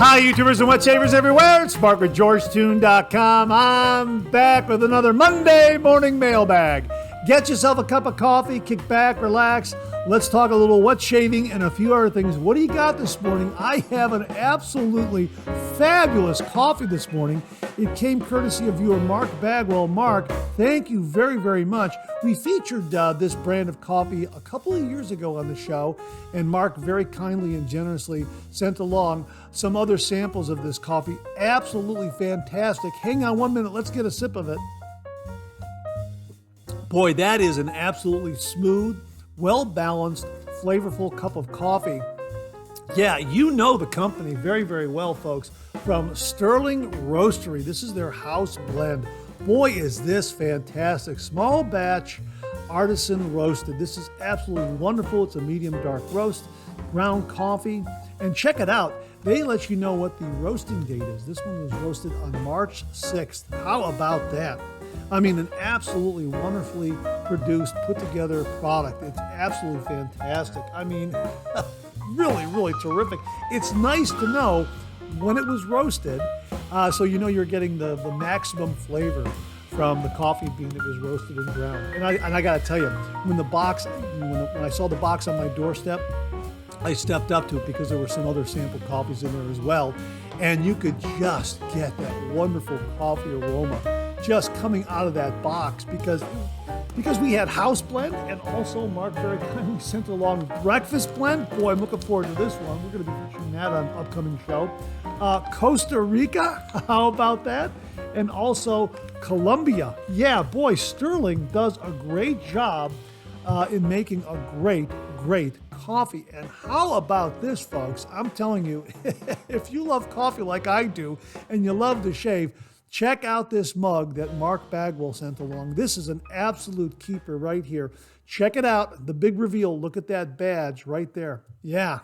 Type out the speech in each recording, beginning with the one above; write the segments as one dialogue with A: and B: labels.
A: Hi, YouTubers and wet shavers everywhere. It's Mark with GeorgeToon.com. I'm back with another Monday Morning Mailbag. Get yourself a cup of coffee, kick back, relax. Let's talk a little wet shaving and a few other things. What do you got this morning? I have an absolutely fabulous coffee this morning. It came courtesy of viewer Mark Bagwell. Mark, thank you very, very much. We featured this brand of coffee a couple of years ago on the show, and Mark very kindly and generously sent along some other samples of this coffee. Absolutely fantastic. Hang on 1 minute. Let's get a sip of it. Boy, that is an absolutely smooth, well-balanced, flavorful cup of coffee. Yeah, you know the company very, very well, folks, from Stirling Roastery. This is their house blend. Boy, is this fantastic. Small batch, artisan roasted. This is absolutely wonderful. It's a medium dark roast, ground coffee. And check it out. They let you know what the roasting date is. This one was roasted on March 6th. How about that? I mean, an absolutely wonderfully produced, put together product. It's absolutely fantastic. I mean, really, really terrific. It's nice to know when it was roasted, so you know you're getting the maximum flavor from the coffee bean that was roasted and ground. And I got to tell you, when I saw the box on my doorstep, I stepped up to it because there were some other sample coffees in there as well, and you could just get that wonderful coffee aroma just coming out of that box because we had house blend, and also Mark very kindly sent along breakfast blend. Boy, I'm looking forward to this one. We're going to be featuring that on an upcoming show. Costa Rica, how about that? And also Colombia. Yeah, boy, Stirling does a great job in making a great coffee. And how about this, folks? I'm telling you, if you love coffee like I do and you love to shave, check out this mug that Mark Bagwell sent along. This is an absolute keeper right here. Check it out. The big reveal. Look at that badge right there. Yeah.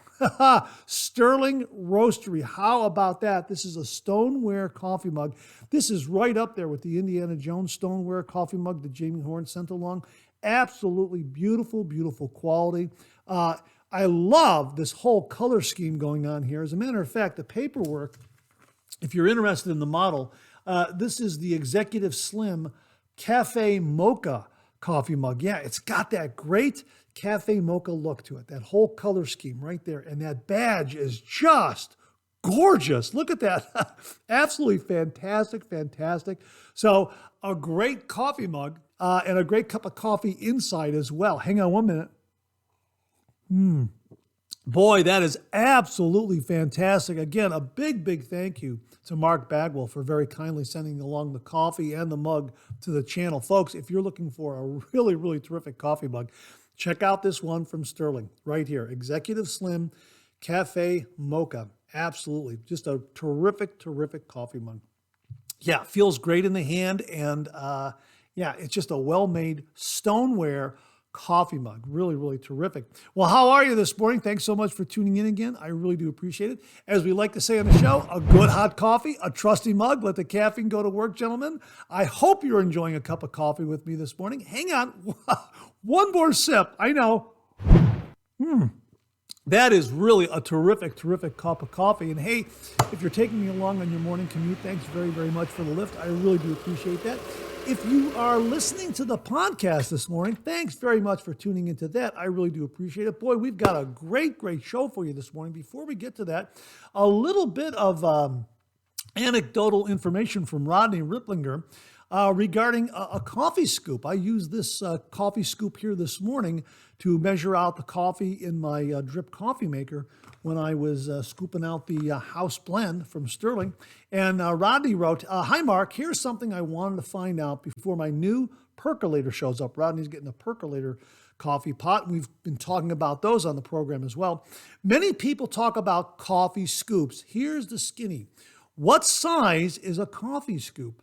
A: Stirling Roastery. How about that? This is a stoneware coffee mug. This is right up there with the Indiana Jones stoneware coffee mug that Jamie Horn sent along. Absolutely beautiful, beautiful quality. I love this whole color scheme going on here. As a matter of fact, the paperwork, if you're interested in the model, this is the Executive Slim Cafe Mocha coffee mug. Yeah, it's got that great Cafe Mocha look to it, that whole color scheme right there. And that badge is just gorgeous. Look at that. Absolutely fantastic, fantastic. So a great coffee mug and a great cup of coffee inside as well. Hang on 1 minute. Boy, that is absolutely fantastic. Again, a big thank you to Mark Bagwell for very kindly sending along the coffee and the mug to the channel. Folks, if you're looking for a really, really terrific coffee mug, check out this one from Stirling right here. Executive Slim Cafe Mocha. Absolutely. Just a terrific coffee mug. Yeah, feels great in the hand. And yeah, it's just a well-made stoneware coffee mug. Really, really terrific. Well, how are you this morning? Thanks so much for tuning in again. I really do appreciate it. As we like to say on the show, a good hot coffee, a trusty mug. Let the caffeine go to work, gentlemen. I hope you're enjoying a cup of coffee with me this morning. Hang on. One more sip. I know. That is really a terrific cup of coffee. And hey, if you're taking me along on your morning commute, thanks very, very much for the lift. I really do appreciate that. If you are listening to the podcast this morning, thanks very much for tuning into that. I really do appreciate it. Boy, we've got a great show for you this morning. Before we get to that, a little bit of anecdotal information from Rodney Ripplinger regarding a coffee scoop. I used this coffee scoop here this morning to measure out the coffee in my drip coffee maker when I was scooping out the house blend from Stirling. And Rodney wrote, hi, Mark, here's something I wanted to find out before my new percolator shows up. Rodney's getting a percolator coffee pot. We've been talking about those on the program as well. Many people talk about coffee scoops. Here's the skinny. What size is a coffee scoop?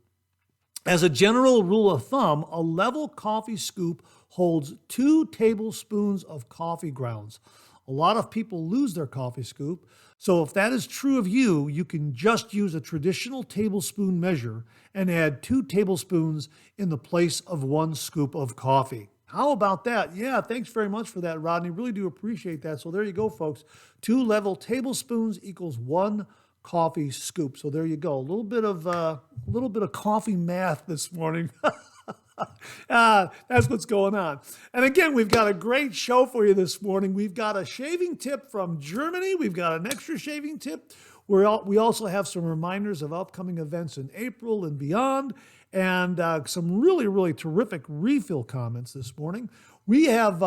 A: As a general rule of thumb, a level coffee scoop holds 2 tablespoons of coffee grounds. A lot of people lose their coffee scoop. So if that is true of you, you can just use a traditional tablespoon measure and add 2 tablespoons in the place of 1 scoop of coffee. How about that? Yeah, thanks very much for that, Rodney. Really do appreciate that. So there you go, folks. 2 level tablespoons equals 1 coffee scoop. So there you go. A little bit of coffee math this morning. That's what's going on. And again, we've got a great show for you this morning. We've got a shaving tip from Germany. We've got an extra shaving tip. We also have some reminders of upcoming events in April and beyond, and some really, really terrific refill comments this morning. We have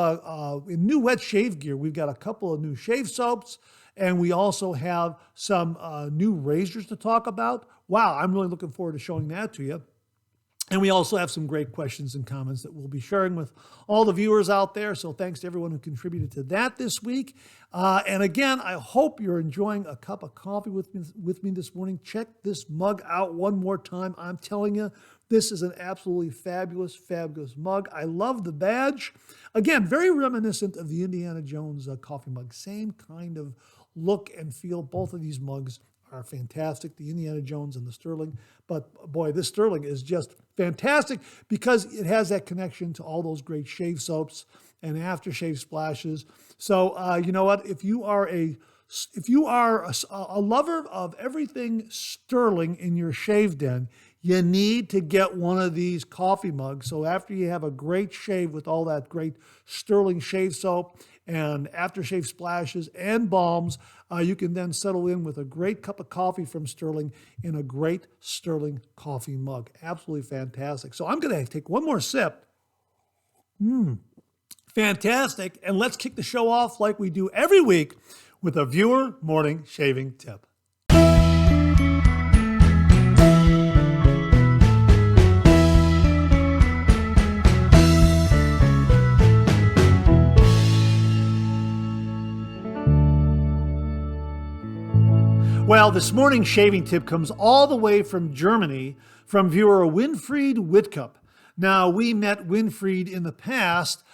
A: in new wet shave gear, we've got a couple of new shave soaps, and we also have some new razors to talk about. Wow, I'm really looking forward to showing that to you. And we also have some great questions and comments that we'll be sharing with all the viewers out there. So thanks to everyone who contributed to that this week. And again, I hope you're enjoying a cup of coffee with me this morning. Check this mug out one more time. I'm telling you, this is an absolutely fabulous, fabulous mug. I love the badge. Again, very reminiscent of the Indiana Jones coffee mug. Same kind of look and feel. Both of these mugs are fantastic, the Indiana Jones and the Stirling. But boy, this Stirling is just fantastic because it has that connection to all those great shave soaps and aftershave splashes. So you know what? If you are a lover of everything Stirling in your shave den, you need to get one of these coffee mugs. So after you have a great shave with all that great Stirling shave soap and aftershave splashes and balms, you can then settle in with a great cup of coffee from Stirling in a great Stirling coffee mug. Absolutely fantastic. So I'm going to take one more sip. Fantastic. And let's kick the show off like we do every week with a viewer morning shaving tip. Well, this morning's shaving tip comes all the way from Germany from viewer Winfried Whitcup. Now, we met Winfried in the past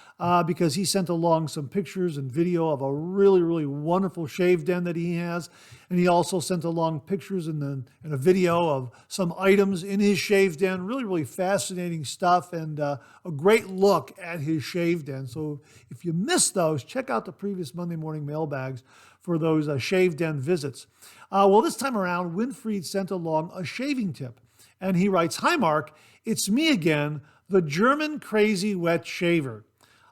A: because he sent along some pictures and video of a really, really wonderful shave den that he has. And he also sent along pictures and a video of some items in his shave den. Really, really fascinating stuff and a great look at his shave den. So if you missed those, check out the previous Monday morning mailbags for those shave den visits. Well, this time around, Winfried sent along a shaving tip. And he writes, "Hi, Mark. It's me again, the German crazy wet shaver.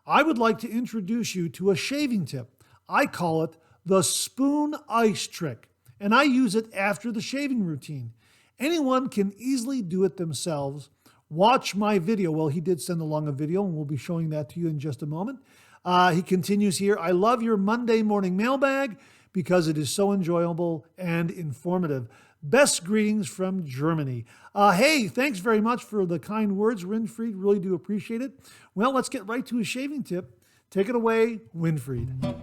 A: I would like to introduce you to a shaving tip. I call it the spoon ice trick, and I use it after the shaving routine. Anyone can easily do it themselves. Watch my video." Well, he did send along a video, and we'll be showing that to you in just a moment. He continues here, "I love your Monday morning mailbag because it is so enjoyable and informative. Best greetings from Germany." Hey, thanks very much for the kind words, Winfried. Really do appreciate it. Well, let's get right to a shaving tip. Take it away, Winfried.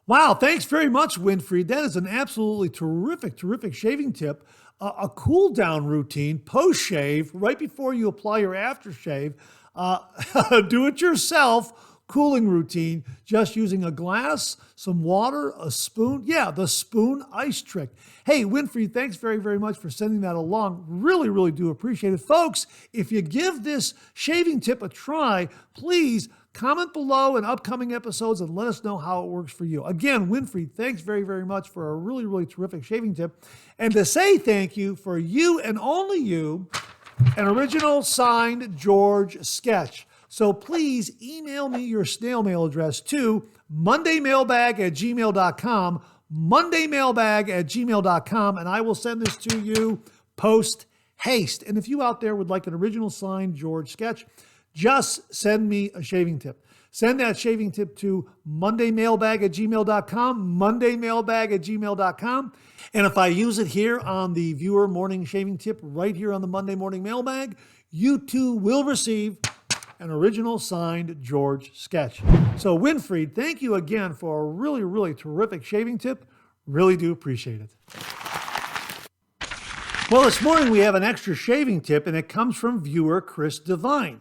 A: Wow, thanks very much, Winfried. That is an absolutely terrific, terrific shaving tip. A cool down routine, post-shave, right before you apply your aftershave. Do-it-yourself cooling routine, just using a glass, some water, a spoon. Yeah, the spoon ice trick. Hey, Winfried, thanks very, very much for sending that along. Really, really do appreciate it. Folks, if you give this shaving tip a try, please comment below in upcoming episodes and let us know how it works for you. Again, Winfried, thanks very, very much for a really, really terrific shaving tip. And to say thank you for you and only you, an original signed George sketch. So please email me your snail mail address to mondaymailbag@gmail.com, mondaymailbag@gmail.com, and I will send this to you post haste. And if you out there would like an original signed George sketch, just send me a shaving tip. Send that shaving tip to mondaymailbag@gmail.com, mondaymailbag@gmail.com. And if I use it here on the viewer morning shaving tip right here on the Monday Morning Mailbag, you too will receive an original signed George sketch. So Winfried, thank you again for a really, really terrific shaving tip. Really do appreciate it. Well, this morning we have an extra shaving tip, and it comes from viewer Chris Devine.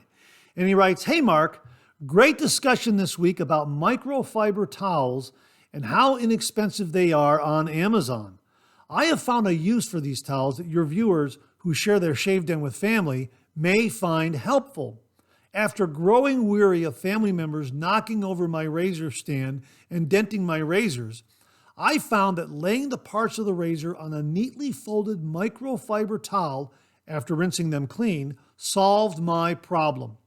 A: And he writes, "Hey Mark, great discussion this week about microfiber towels and how inexpensive they are on Amazon. I have found a use for these towels that your viewers who share their shave den with family may find helpful. After growing weary of family members knocking over my razor stand and denting my razors, I found that laying the parts of the razor on a neatly folded microfiber towel after rinsing them clean solved my problem.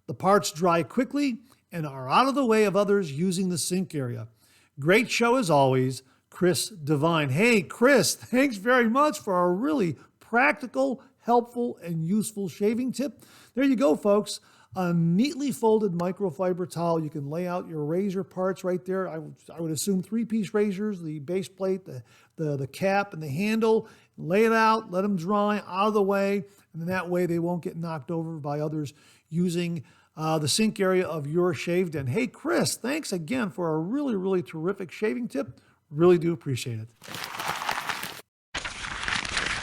A: The parts dry quickly and are out of the way of others using the sink area. Great show as always, Chris Devine." Hey, Chris, thanks very much for a really practical, helpful, and useful shaving tip. There you go, folks. A neatly folded microfiber towel. You can lay out your razor parts right there. I would assume 3-piece razors, the base plate, the cap, and the handle. Lay it out, let them dry out of the way, and then that way they won't get knocked over by others using the sink area of your shave den. Hey, Chris, thanks again for a really, really terrific shaving tip. Really do appreciate it.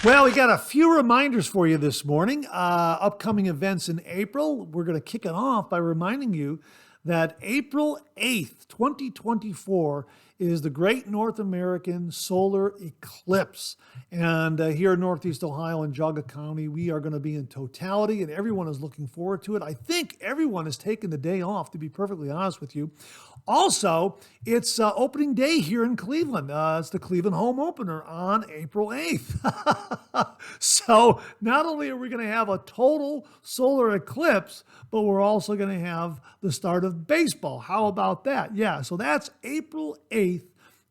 A: Well, we got a few reminders for you this morning. Upcoming events in April. We're going to kick it off by reminding you that April 8th, 2024 is the Great North American Solar Eclipse. And here in Northeast Ohio in Jagger County, we are going to be in totality, and everyone is looking forward to it. I think everyone has taken the day off, to be perfectly honest with you. Also, it's opening day here in Cleveland. It's the Cleveland home opener on April 8th. So not only are we going to have a total solar eclipse, but we're also going to have the start of baseball. How about that? Yeah, so that's April 8th.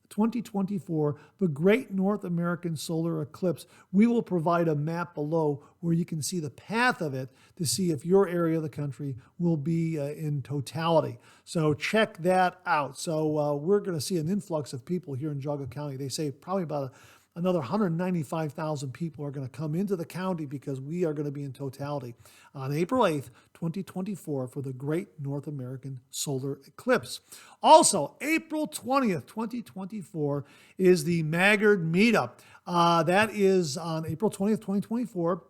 A: 2024, the Great North American Solar Eclipse. We will provide a map below where you can see the path of it to see if your area of the country will be in totality. So check that out. So we're going to see an influx of people here in Jagger County. They say probably about another 195,000 people are going to come into the county because we are going to be in totality on April 8th, 2024 for the Great North American Solar Eclipse. Also, April 20th, 2024 is the MacLeod Meetup. That is on April 20th, 2024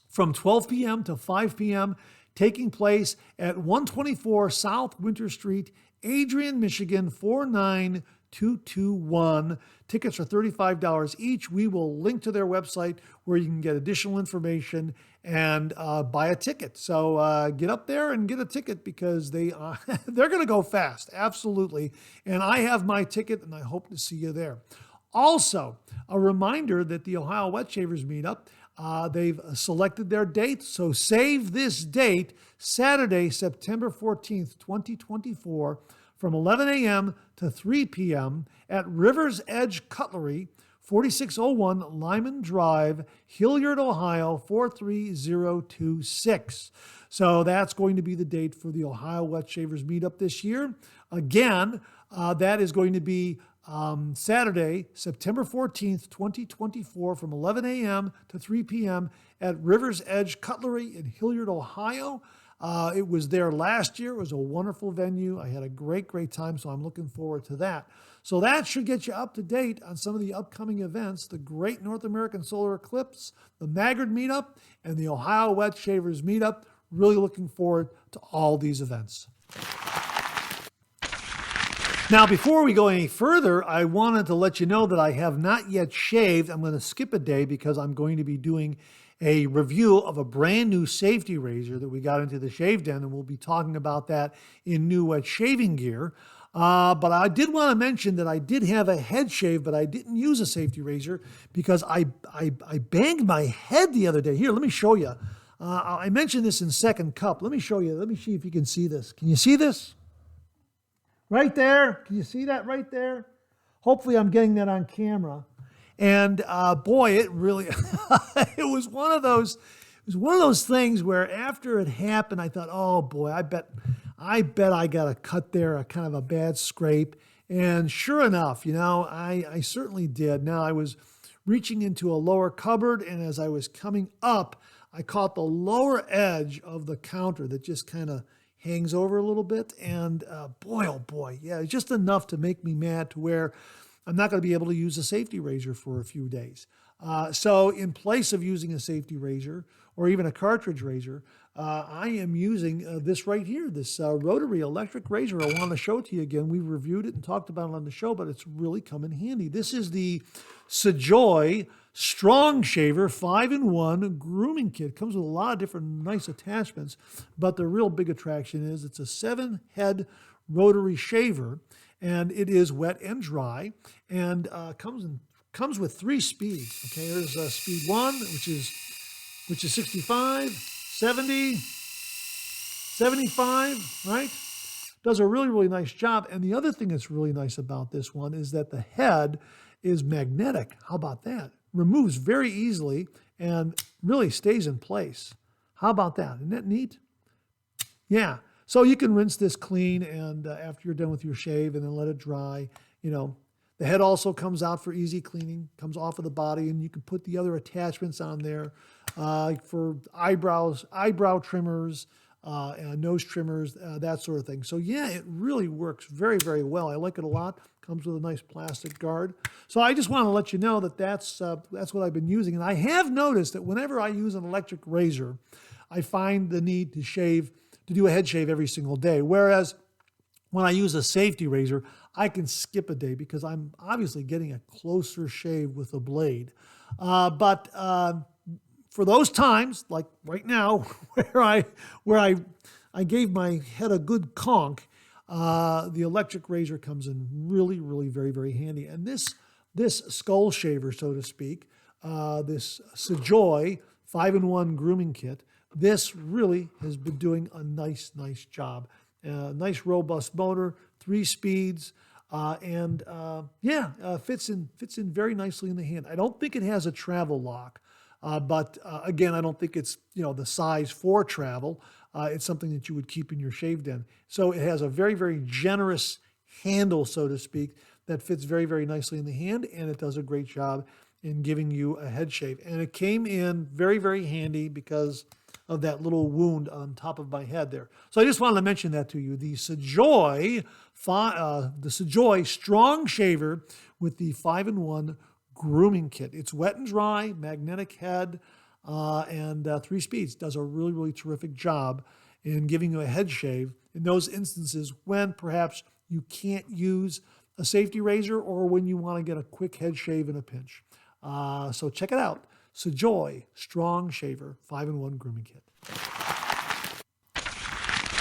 A: from 12 p.m. to 5 p.m. taking place at 124 South Winter Street, Adrian, Michigan, 49221. Tickets are $35 each. We will link to their website where you can get additional information and buy a ticket. So get up there and get a ticket because they're going to go fast. Absolutely. And I have my ticket and I hope to see you there. Also, a reminder that the Ohio Wet Shavers Meetup, they've selected their date. So save this date, Saturday, September 14th, 2024, from 11 a.m. to 3 p.m. at River's Edge Cutlery, 4601 Lyman Drive, Hilliard, Ohio, 43026. So that's going to be the date for the Ohio Wet Shavers Meetup this year. Again, that is going to be Saturday, September 14th, 2024, from 11 a.m. to 3 p.m. at River's Edge Cutlery in Hilliard, Ohio. It was there last year. It was a wonderful venue. I had a great, great time, so I'm looking forward to that. So that should get you up to date on some of the upcoming events, the Great North American Solar Eclipse, the MacLeod Meetup, and the Ohio Wet Shavers Meetup. Really looking forward to all these events. Now, before we go any further, I wanted to let you know that I have not yet shaved. I'm going to skip a day because I'm going to be doing a review of a brand new safety razor that we got into the shave den, and we'll be talking about that in new shaving gear. But I did want to mention that I did have a head shave, but I didn't use a safety razor because I banged my head the other day. Here, let me show you. I mentioned this in second cup. Let me show you. Let me see if you can see this. Can you see this? Right there. Can you see that right there? Hopefully I'm getting that on camera. And boy, it really, it was one of those things where after it happened, I thought, oh boy, I bet I got a cut there, a kind of a bad scrape. And sure enough, I certainly did. Now I was reaching into a lower cupboard, and as I was coming up, I caught the lower edge of the counter that just kind of hangs over a little bit. And boy, oh boy, yeah, it's just enough to make me mad to where I'm not going to be able to use a safety razor for a few days. So in place of using a safety razor or even a cartridge razor, I am using this right here, this rotary electric razor. I want to show it to you again. We reviewed it and talked about it on the show, but it's really come in handy. This is the Sajoy Strong Shaver 5-in-1 grooming kit. Comes with a lot of different nice attachments, but the real big attraction is it's a 7-head rotary shaver, and it is wet and dry, and comes with 3 speeds. Okay, there's speed 1, which is 65, 70, 75, right? Does a really, really nice job. And the other thing that's really nice about this one is that the head is magnetic. How about that? Removes very easily and really stays in place. How about that? Isn't that neat? Yeah. So you can rinse this clean, and after you're done with your shave, and then let it dry. The head also comes out for easy cleaning, comes off of the body, and you can put the other attachments on there for eyebrow trimmers, nose trimmers, that sort of thing. So yeah, it really works very, very well. I like it a lot. Comes with a nice plastic guard. So I just want to let you know that that's what I've been using. And I have noticed that whenever I use an electric razor, I find the need to do a head shave every single day. Whereas when I use a safety razor, I can skip a day because I'm obviously getting a closer shave with the blade. But for those times, like right now, where I gave my head a good conk, the electric razor comes in really, really very, very handy. And this skull shaver, so to speak, this Sajoy 5-in-1 grooming kit, this really has been doing a nice job. Nice robust motor, 3 speeds, and fits in very nicely in the hand. I don't think it has a travel lock, but again, I don't think it's the size for travel. It's something that you would keep in your shave den. So it has a very, very generous handle, so to speak, that fits very, very nicely in the hand, and it does a great job in giving you a head shave. And it came in very, very handy because of that little wound on top of my head there. So I just wanted to mention that to you. The Sajoy Strong Shaver with the 5-in-1 grooming kit. It's wet and dry, magnetic head, and 3 speeds. Does a really, really terrific job in giving you a head shave in those instances when perhaps you can't use a safety razor or when you want to get a quick head shave in a pinch. So check it out. Sajoy Strong Shaver 5-in-1 grooming kit.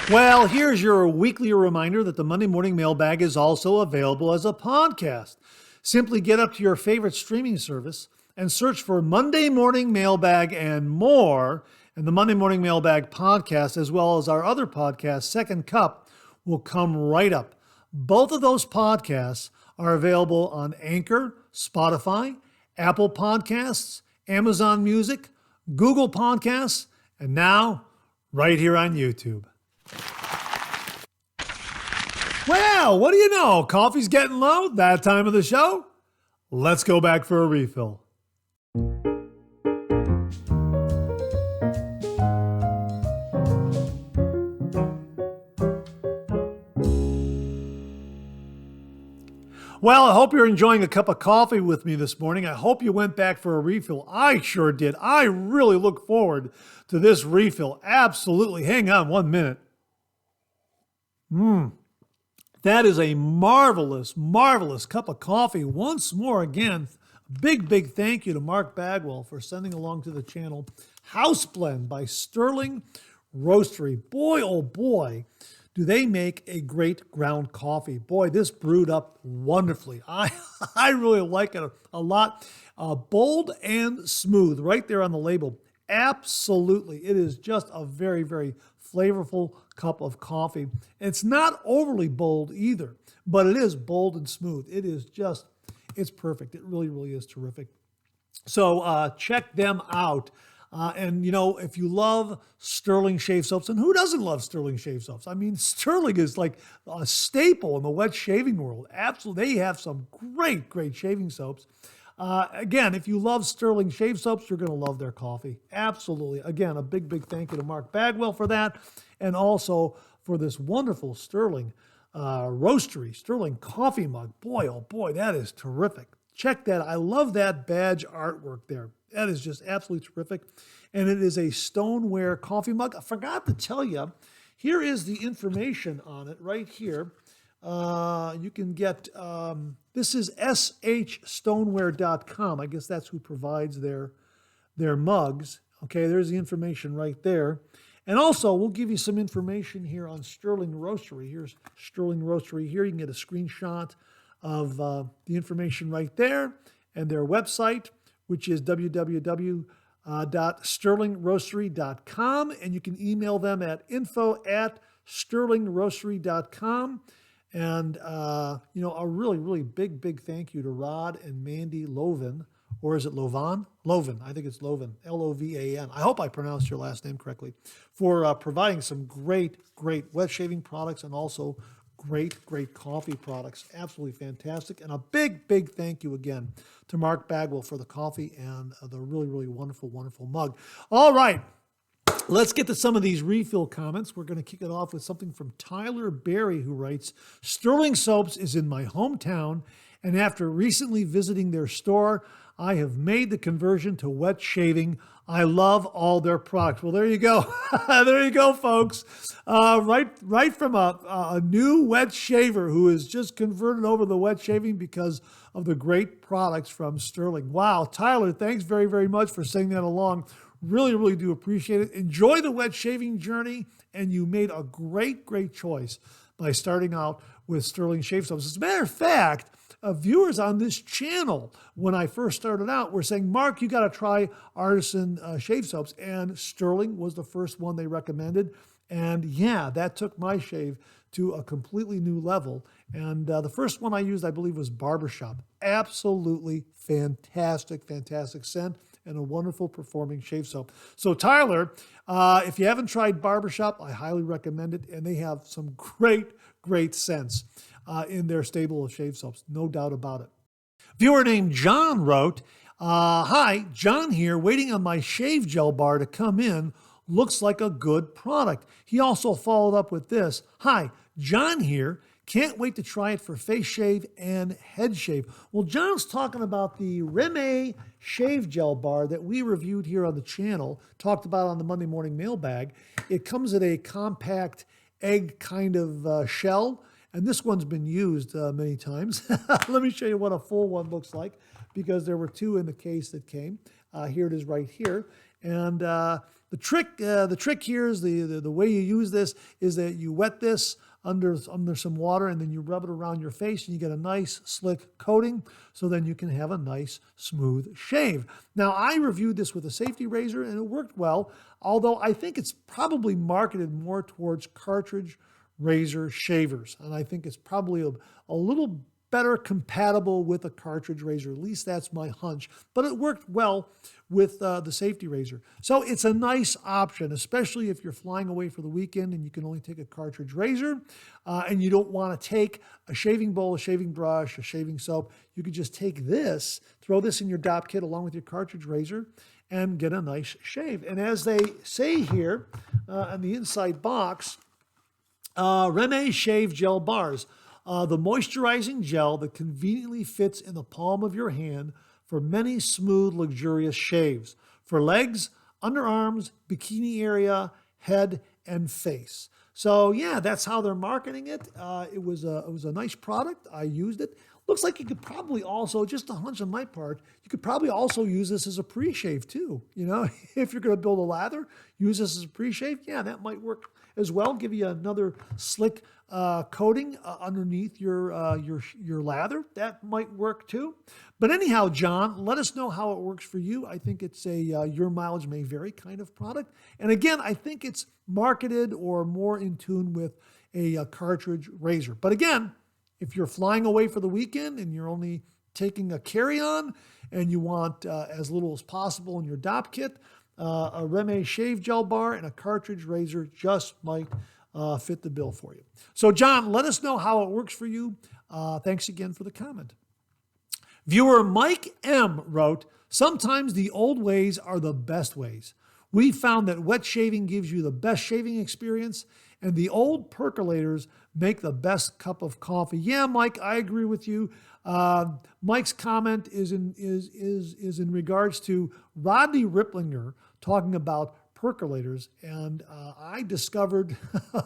A: Well, here's your weekly reminder that the Monday Morning Mailbag is also available as a podcast. Simply get up to your favorite streaming service and search for Monday Morning Mailbag and more, and the Monday Morning Mailbag podcast, as well as our other podcast, Second Cup, will come right up. Both of those podcasts are available on Anchor, Spotify, Apple Podcasts, Amazon Music, Google Podcasts, and now right here on YouTube. Well, what do you know? Coffee's getting low. That time of the show. Let's go back for a refill. Well, I hope you're enjoying a cup of coffee with me this morning. I hope you went back for a refill. I sure did. I really look forward to this refill. Absolutely. Hang on 1 minute. That is a marvelous, marvelous cup of coffee. Once more, again, Big thank you to Mark Bagwell for sending along to the channel House Blend by Stirling Roastery. Boy, oh boy, do they make a great ground coffee. Boy, this brewed up wonderfully. I really like it a lot. Bold and smooth, right there on the label. Absolutely. It is just a very flavorful cup of coffee. It's not overly bold either, but it is bold and smooth. It is just, it's perfect. It really is terrific. So check them out. And, you know, if you love Stirling shave soaps, and who doesn't love Stirling shave soaps? I mean, Stirling is like a staple in the wet shaving world. Absolutely. They have some great shaving soaps. Again, if you love Stirling shave soaps, you're going to love their coffee. Absolutely. Again, a big thank you to Mark Bagwell for that, and also for this wonderful Stirling Roastery, Stirling coffee mug. Boy, oh boy, that is terrific. Check that. I love that badge artwork there. That is just absolutely terrific. And it is a stoneware coffee mug. I forgot to tell you, here is the information on it right here. You can get, this is shstoneware.com. I guess that's who provides their mugs. Okay, there's the information right there. And also, we'll give you some information here on Stirling Roastery. Here's Stirling Roastery here. You can get a screenshot of the information right there and their website, which is www.stirlingroastery.com. And you can email them at info@stirlingroastery.com. And, you know, a really big thank you to Rod and Mandy Lovan. Or is it Lovan? Lovan. I think it's Lovan. Lovan. I hope I pronounced your last name correctly. For providing some great wet shaving products and also great coffee products. Absolutely fantastic. And a big thank you again to Mark Bagwell for the coffee and the really wonderful mug. All right. Let's get to some of these refill comments. We're going to kick it off with something from Tyler Berry, who writes, Stirling Soaps is in my hometown, and after recently visiting their store, I have made the conversion to wet shaving. I love all their products. Well, there you go. There you go, folks. Right from a new wet shaver who is just converted over to the wet shaving because of the great products from Stirling. Wow, Tyler, thanks very much for sending that along. Really do appreciate it. Enjoy the wet shaving journey, and you made a great choice by starting out with Stirling shave soaps. As a matter of fact, viewers on this channel, when I first started out, were saying, Mark, you got to try Artisan shave soaps. And Stirling was the first one they recommended. And yeah, that took my shave to a completely new level. And the first one I used, I believe, was Barbershop. Absolutely fantastic scent and a wonderful performing shave soap. So Tyler, if you haven't tried Barbershop, I highly recommend it. And they have some great scents in their stable of shave soaps, no doubt about it. Viewer named John wrote, hi, John here, waiting on my shave gel bar to come in. Looks like a good product. He also followed up with this, hi, John here, can't wait to try it for face shave and head shave. Well, John's talking about the Reme shave gel bar that we reviewed here on the channel, talked about on the Monday Morning Mailbag. It comes in a compact egg kind of shell. And this one's been used many times. Let me show you what a full one looks like, because there were two in the case that came. Here it is right here. And the trick here is the way you use this is that you wet this under some water, and then you rub it around your face, and you get a nice slick coating, so then you can have a nice smooth shave. Now, I reviewed this with a safety razor, and it worked well, although I think it's probably marketed more towards cartridge razor shavers, and I think it's probably a little better compatible with a cartridge razor. At least that's my hunch, but it worked well with the safety razor. So it's a nice option, especially if you're flying away for the weekend and you can only take a cartridge razor and you don't want to take a shaving bowl, a shaving brush, a shaving soap. You could just take this, throw this in your DOP kit along with your cartridge razor, and get a nice shave. And as they say here on the inside box, Reme Shave Gel Bars, the moisturizing gel that conveniently fits in the palm of your hand for many smooth, luxurious shaves for legs, underarms, bikini area, head, and face. So yeah, that's how they're marketing it. It was a nice product. I used it. looks like you could probably also, just a hunch on my part, you could probably also use this as a pre-shave too. If you're going to build a lather, use this as a pre-shave. Yeah, that might work as well. Give you another slick coating underneath your lather. That might work too. But anyhow, John, let us know how it works for you. I think it's a your mileage may vary kind of product. And again, I think it's marketed or more in tune with a cartridge razor. But again, if you're flying away for the weekend and you're only taking a carry-on and you want as little as possible in your DOP kit, a Reme shave gel bar and a cartridge razor just might fit the bill for you. So John, let us know how it works for you. Thanks again for the comment. Viewer Mike M. wrote, sometimes the old ways are the best ways. We found that wet shaving gives you the best shaving experience, and the old percolators make the best cup of coffee. Yeah, Mike, I agree with you. Mike's comment is in regards to Rodney Ripplinger talking about percolators, and I discovered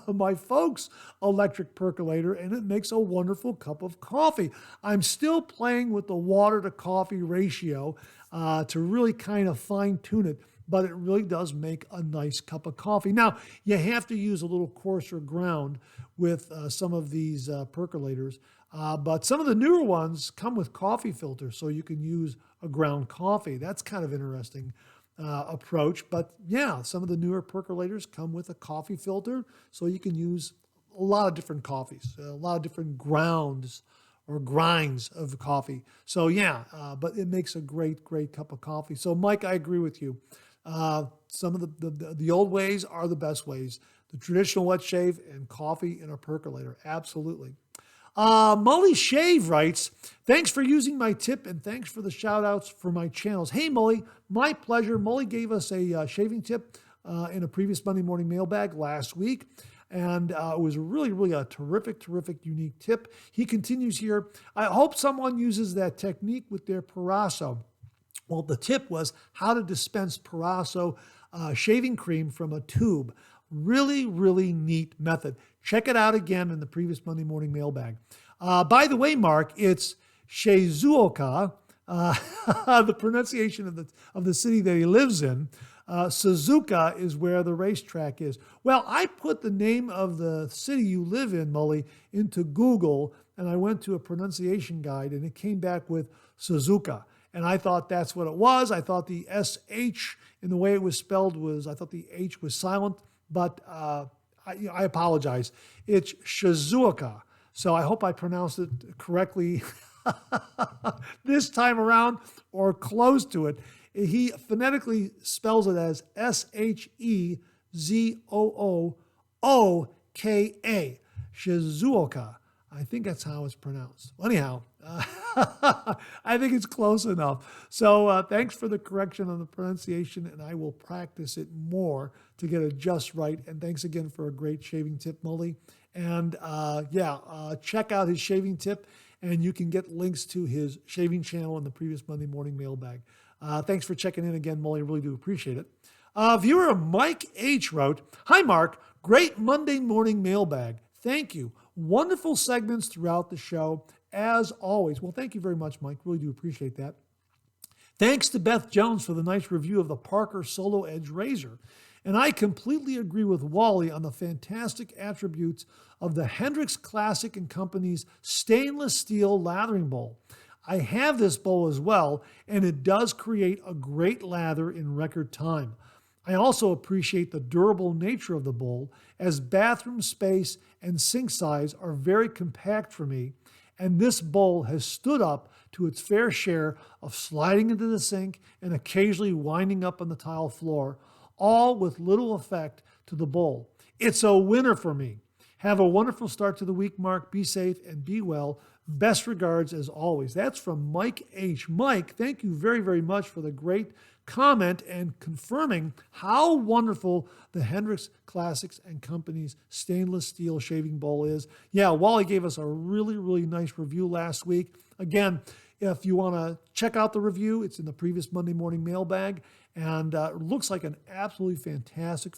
A: my folks' electric percolator, and it makes a wonderful cup of coffee. I'm still playing with the water to coffee ratio to really kind of fine tune it, but it really does make a nice cup of coffee. Now, you have to use a little coarser ground with some of these percolators, but some of the newer ones come with coffee filters, so you can use a ground coffee. That's kind of interesting approach. But yeah, some of the newer percolators come with a coffee filter, so you can use a lot of different coffees, a lot of different grounds or grinds of coffee. So yeah, but it makes a great cup of coffee. So Mike, I agree with you. Some of the old ways are the best ways. The traditional wet shave and coffee in a percolator. Absolutely. Molly Shave writes, thanks for using my tip and thanks for the shout outs for my channels. Hey, Molly, my pleasure. Molly gave us a shaving tip in a previous Monday Morning Mailbag last week. And it was really a terrific, unique tip. He continues here. I hope someone uses that technique with their Parasso. Well, the tip was how to dispense Parasso shaving cream from a tube. Really neat method. Check it out again in the previous Monday Morning Mailbag. By the way, Mark, it's Shizuoka, the pronunciation of the city that he lives in. Suzuka is where the racetrack is. Well, I put the name of the city you live in, Molly, into Google, and I went to a pronunciation guide, and it came back with Suzuka. And I thought that's what it was. I thought the SH in the way it was spelled I thought the H was silent, but I apologize. It's Shizuoka. So I hope I pronounced it correctly this time around or close to it. He phonetically spells it as Shezooka, Shizuoka. I think that's how it's pronounced. Anyhow, I think it's close enough. So thanks for the correction on the pronunciation, and I will practice it more to get it just right. And thanks again for a great shaving tip, Molly. And check out his shaving tip, and you can get links to his shaving channel in the previous Monday Morning Mailbag. Thanks for checking in again, Molly. I really do appreciate it. Viewer Mike H. wrote, hi, Mark. Great Monday Morning Mailbag. Thank you. Wonderful segments throughout the show, as always. Well, thank you very much, Mike. Really do appreciate that. Thanks to Beth Jones for the nice review of the Parker Solo Edge Razor. And I completely agree with Wally on the fantastic attributes of the Hendrix Classic & Company's stainless steel lathering bowl. I have this bowl as well, and it does create a great lather in record time. I also appreciate the durable nature of the bowl, as bathroom space and sink size are very compact for me, and this bowl has stood up to its fair share of sliding into the sink and occasionally winding up on the tile floor, all with little effect to the bowl. It's a winner for me. Have a wonderful start to the week, Mark. Be safe and be well. Best regards as always. That's from Mike H. Mike, thank you very much for the great comment and confirming how wonderful the Hendrix Classics & Company's stainless steel shaving bowl is. Yeah, Wally gave us a really nice review last week. Again, if you want to check out the review, it's in the previous Monday Morning Mailbag, and it looks like an absolutely fantastic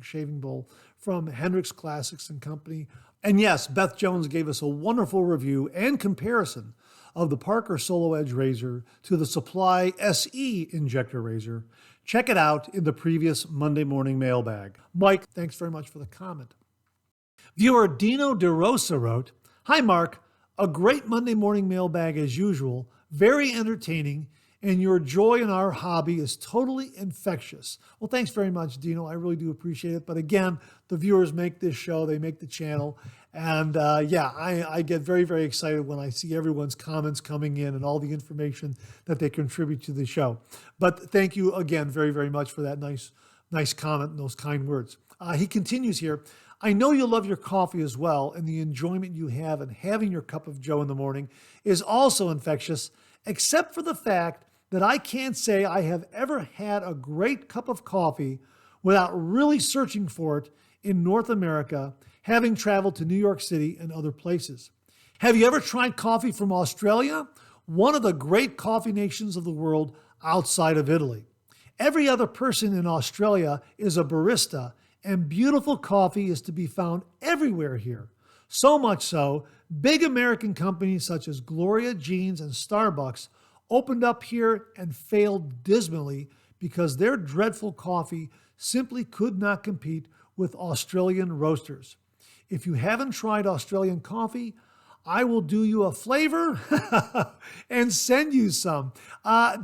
A: shaving bowl from Hendrix Classics & Company. And yes, Beth Jones gave us a wonderful review and comparison of the Parker Solo Edge razor to the Supply SE injector razor, check it out in the previous Monday Morning Mailbag. Mike, thanks very much for the comment. Viewer Dino DeRosa wrote, "Hi Mark, a great Monday Morning Mailbag as usual, very entertaining, and your joy in our hobby is totally infectious." Well, thanks very much, Dino. I really do appreciate it. But again, the viewers make this show, they make the channel. And I get very, very excited when I see everyone's comments coming in and all the information that they contribute to the show. But thank you again very, very much for that nice comment and those kind words. He continues here, "I know you love your coffee as well, and the enjoyment you have in having your cup of joe in the morning is also infectious, except for the fact that I can't say I have ever had a great cup of coffee without really searching for it in North America, having traveled to New York City and other places. Have you ever tried coffee from Australia? One of the great coffee nations of the world outside of Italy. Every other person in Australia is a barista, and beautiful coffee is to be found everywhere here. So much so, big American companies such as Gloria Jeans and Starbucks opened up here and failed dismally because their dreadful coffee simply could not compete with Australian roasters. If you haven't tried Australian coffee, I will do you a flavor and send you some."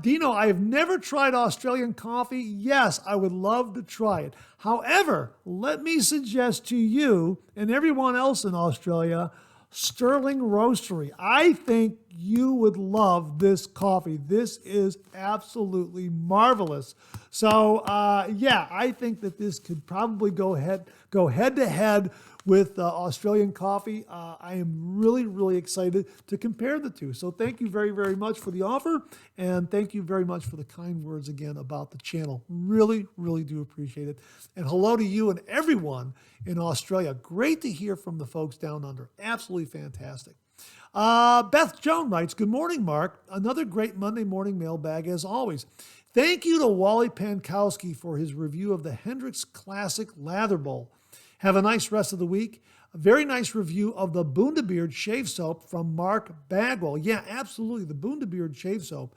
A: Dino, I have never tried Australian coffee. Yes, I would love to try it. However, let me suggest to you and everyone else in Australia, Stirling Roastery. I think you would love this coffee. This is absolutely marvelous. So, I think that this could probably go head to head with Australian coffee. I am really, really excited to compare the two. So thank you very, very much for the offer. And thank you very much for the kind words again about the channel. Really, really do appreciate it. And hello to you and everyone in Australia. Great to hear from the folks down under. Absolutely fantastic. Beth Joan writes, "Good morning, Mark. Another great Monday morning mailbag as always. Thank you to Wally Pankowski for his review of the Hendrix Classic Lather Bowl. Have a nice rest of the week. A very nice review of the Bundabeard Shave Soap from Mark Bagwell." Yeah, absolutely. The Bundabeard Shave Soap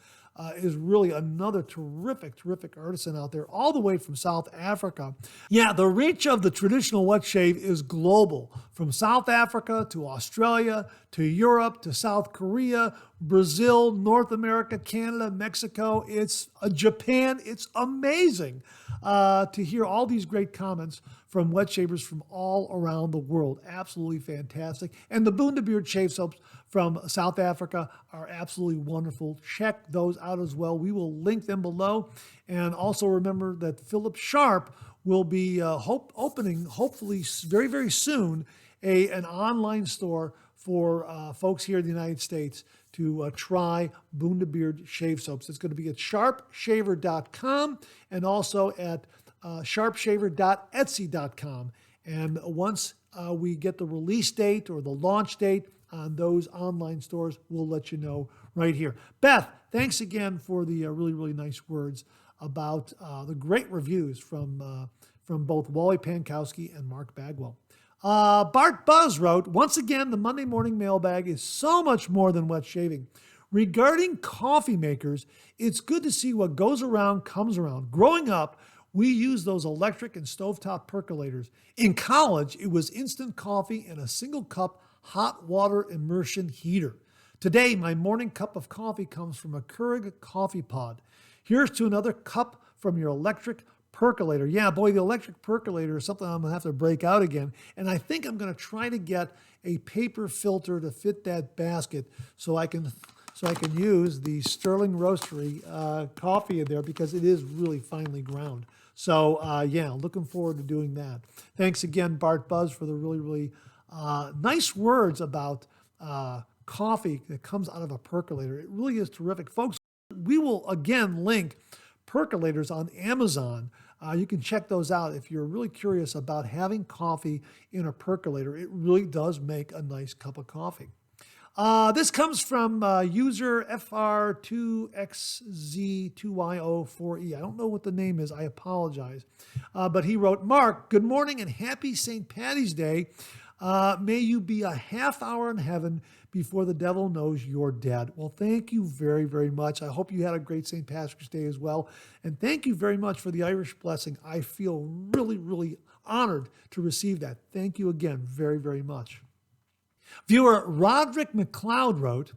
A: is really another terrific, terrific artisan out there, all the way from South Africa. Yeah, the reach of the traditional wet shave is global, from South Africa to Australia, to Europe, to South Korea, Brazil, North America, Canada, Mexico. It's Japan. It's amazing to hear all these great comments from wet shavers from all around the world. Absolutely fantastic. And the Bundabeard Shave Soaps from South Africa are absolutely wonderful. Check those out as well. We will link them below. And also remember that Philip Sharp will be opening, hopefully very, very soon, an online store for folks here in the United States to try Bundabeard Shave Soaps. It's going to be at sharpshaver.com and also at sharpshaver.etsy.com. And once we get the release date or the launch date on those online stores, we'll let you know right here. Beth, thanks again for the really, really nice words about the great reviews from both Wally Pankowski and Mark Bagwell. Bart Buzz wrote, "Once again, the Monday Morning Mailbag is so much more than wet shaving. Regarding coffee makers, it's good to see what goes around comes around. Growing up, we used those electric and stovetop percolators. In college, it was instant coffee and a single cup hot water immersion heater. Today, my morning cup of coffee comes from a Keurig coffee pod. Here's to another cup from your electric percolator." Yeah, boy, the electric percolator is something I'm going to have to break out again. And I think I'm going to try to get a paper filter to fit that basket so I can use the Stirling Roastery coffee in there, because it is really finely ground. So, looking forward to doing that. Thanks again, Bart Buzz, for the really, really nice words about coffee that comes out of a percolator. It really is terrific. Folks, we will again link percolators on Amazon. You can check those out if you're really curious about having coffee in a percolator. It really does make a nice cup of coffee. This comes from user FR2XZ2YO4E. I don't know what the name is. I apologize. But he wrote, "Mark, good morning and happy St. Patty's Day. May you be a half hour in heaven before the devil knows you're dead. Well, thank you very, very much. I hope you had a great St. Patrick's Day as well. And thank you very much for the Irish blessing. I feel really, really honored to receive that. Thank you again very, very much. Viewer Roderick MacLeod wrote,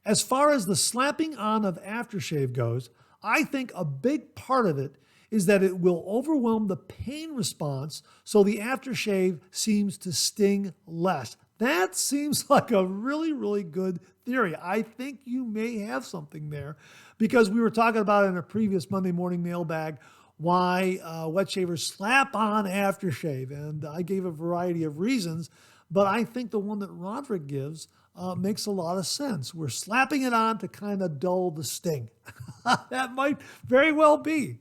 A: as far as the slapping on of aftershave goes, I think a big part of it is that it will overwhelm the pain response, so the aftershave seems to sting less. That seems like a really, really good theory. I think you may have something there, because we were talking about in a previous Monday Morning Mailbag why wet shavers slap on aftershave, and I gave a variety of reasons, but I think the one that Roderick gives makes a lot of sense. We're slapping it on to kind of dull the sting. That might very well be.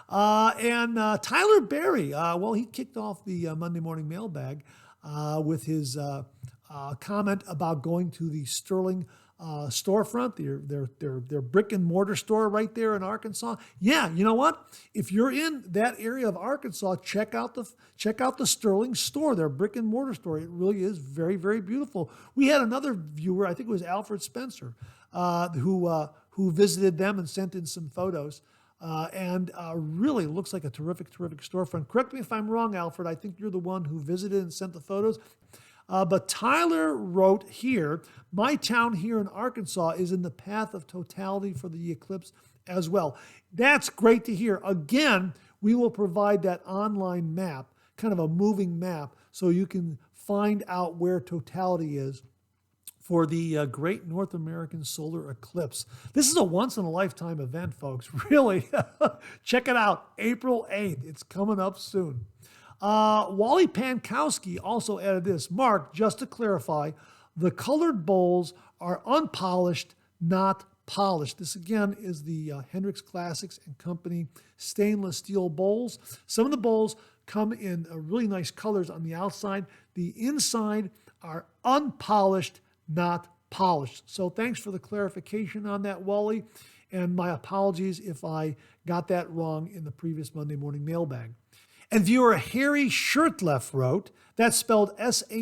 A: And Tyler Berry, well, he kicked off the Monday Morning Mailbag with his comment about going to the Stirling storefront, their brick and mortar store right there in Arkansas. Yeah, you know what? If you're in that area of Arkansas, check out the Stirling store, their brick and mortar store. It really is very, very beautiful. We had another viewer, I think it was Alfred Spencer, who visited them and sent in some photos. And really looks like a terrific, terrific storefront. Correct me if I'm wrong, Alfred. I think you're the one who visited and sent the photos. But Tyler wrote here, my town here in Arkansas is in the path of totality for the Eclipse as well. That's great to hear. Again, we will provide that online map, kind of a moving map, so you can find out where totality is for the Great North American Solar Eclipse. This is a once-in-a-lifetime event, folks. Really, check it out. April 8th. It's coming up soon. Wally Pankowski also added this. Mark, just to clarify, the colored bowls are unpolished, not polished. This, again, is the Hendricks Classics and Company stainless steel bowls. Some of the bowls come in really nice colors on the outside. The inside are unpolished, not polished. So thanks for the clarification on that, Wally. And my apologies if I got that wrong in the previous Monday Morning Mailbag. And viewer Harry Shirtleff wrote, that's spelled Shurtleff.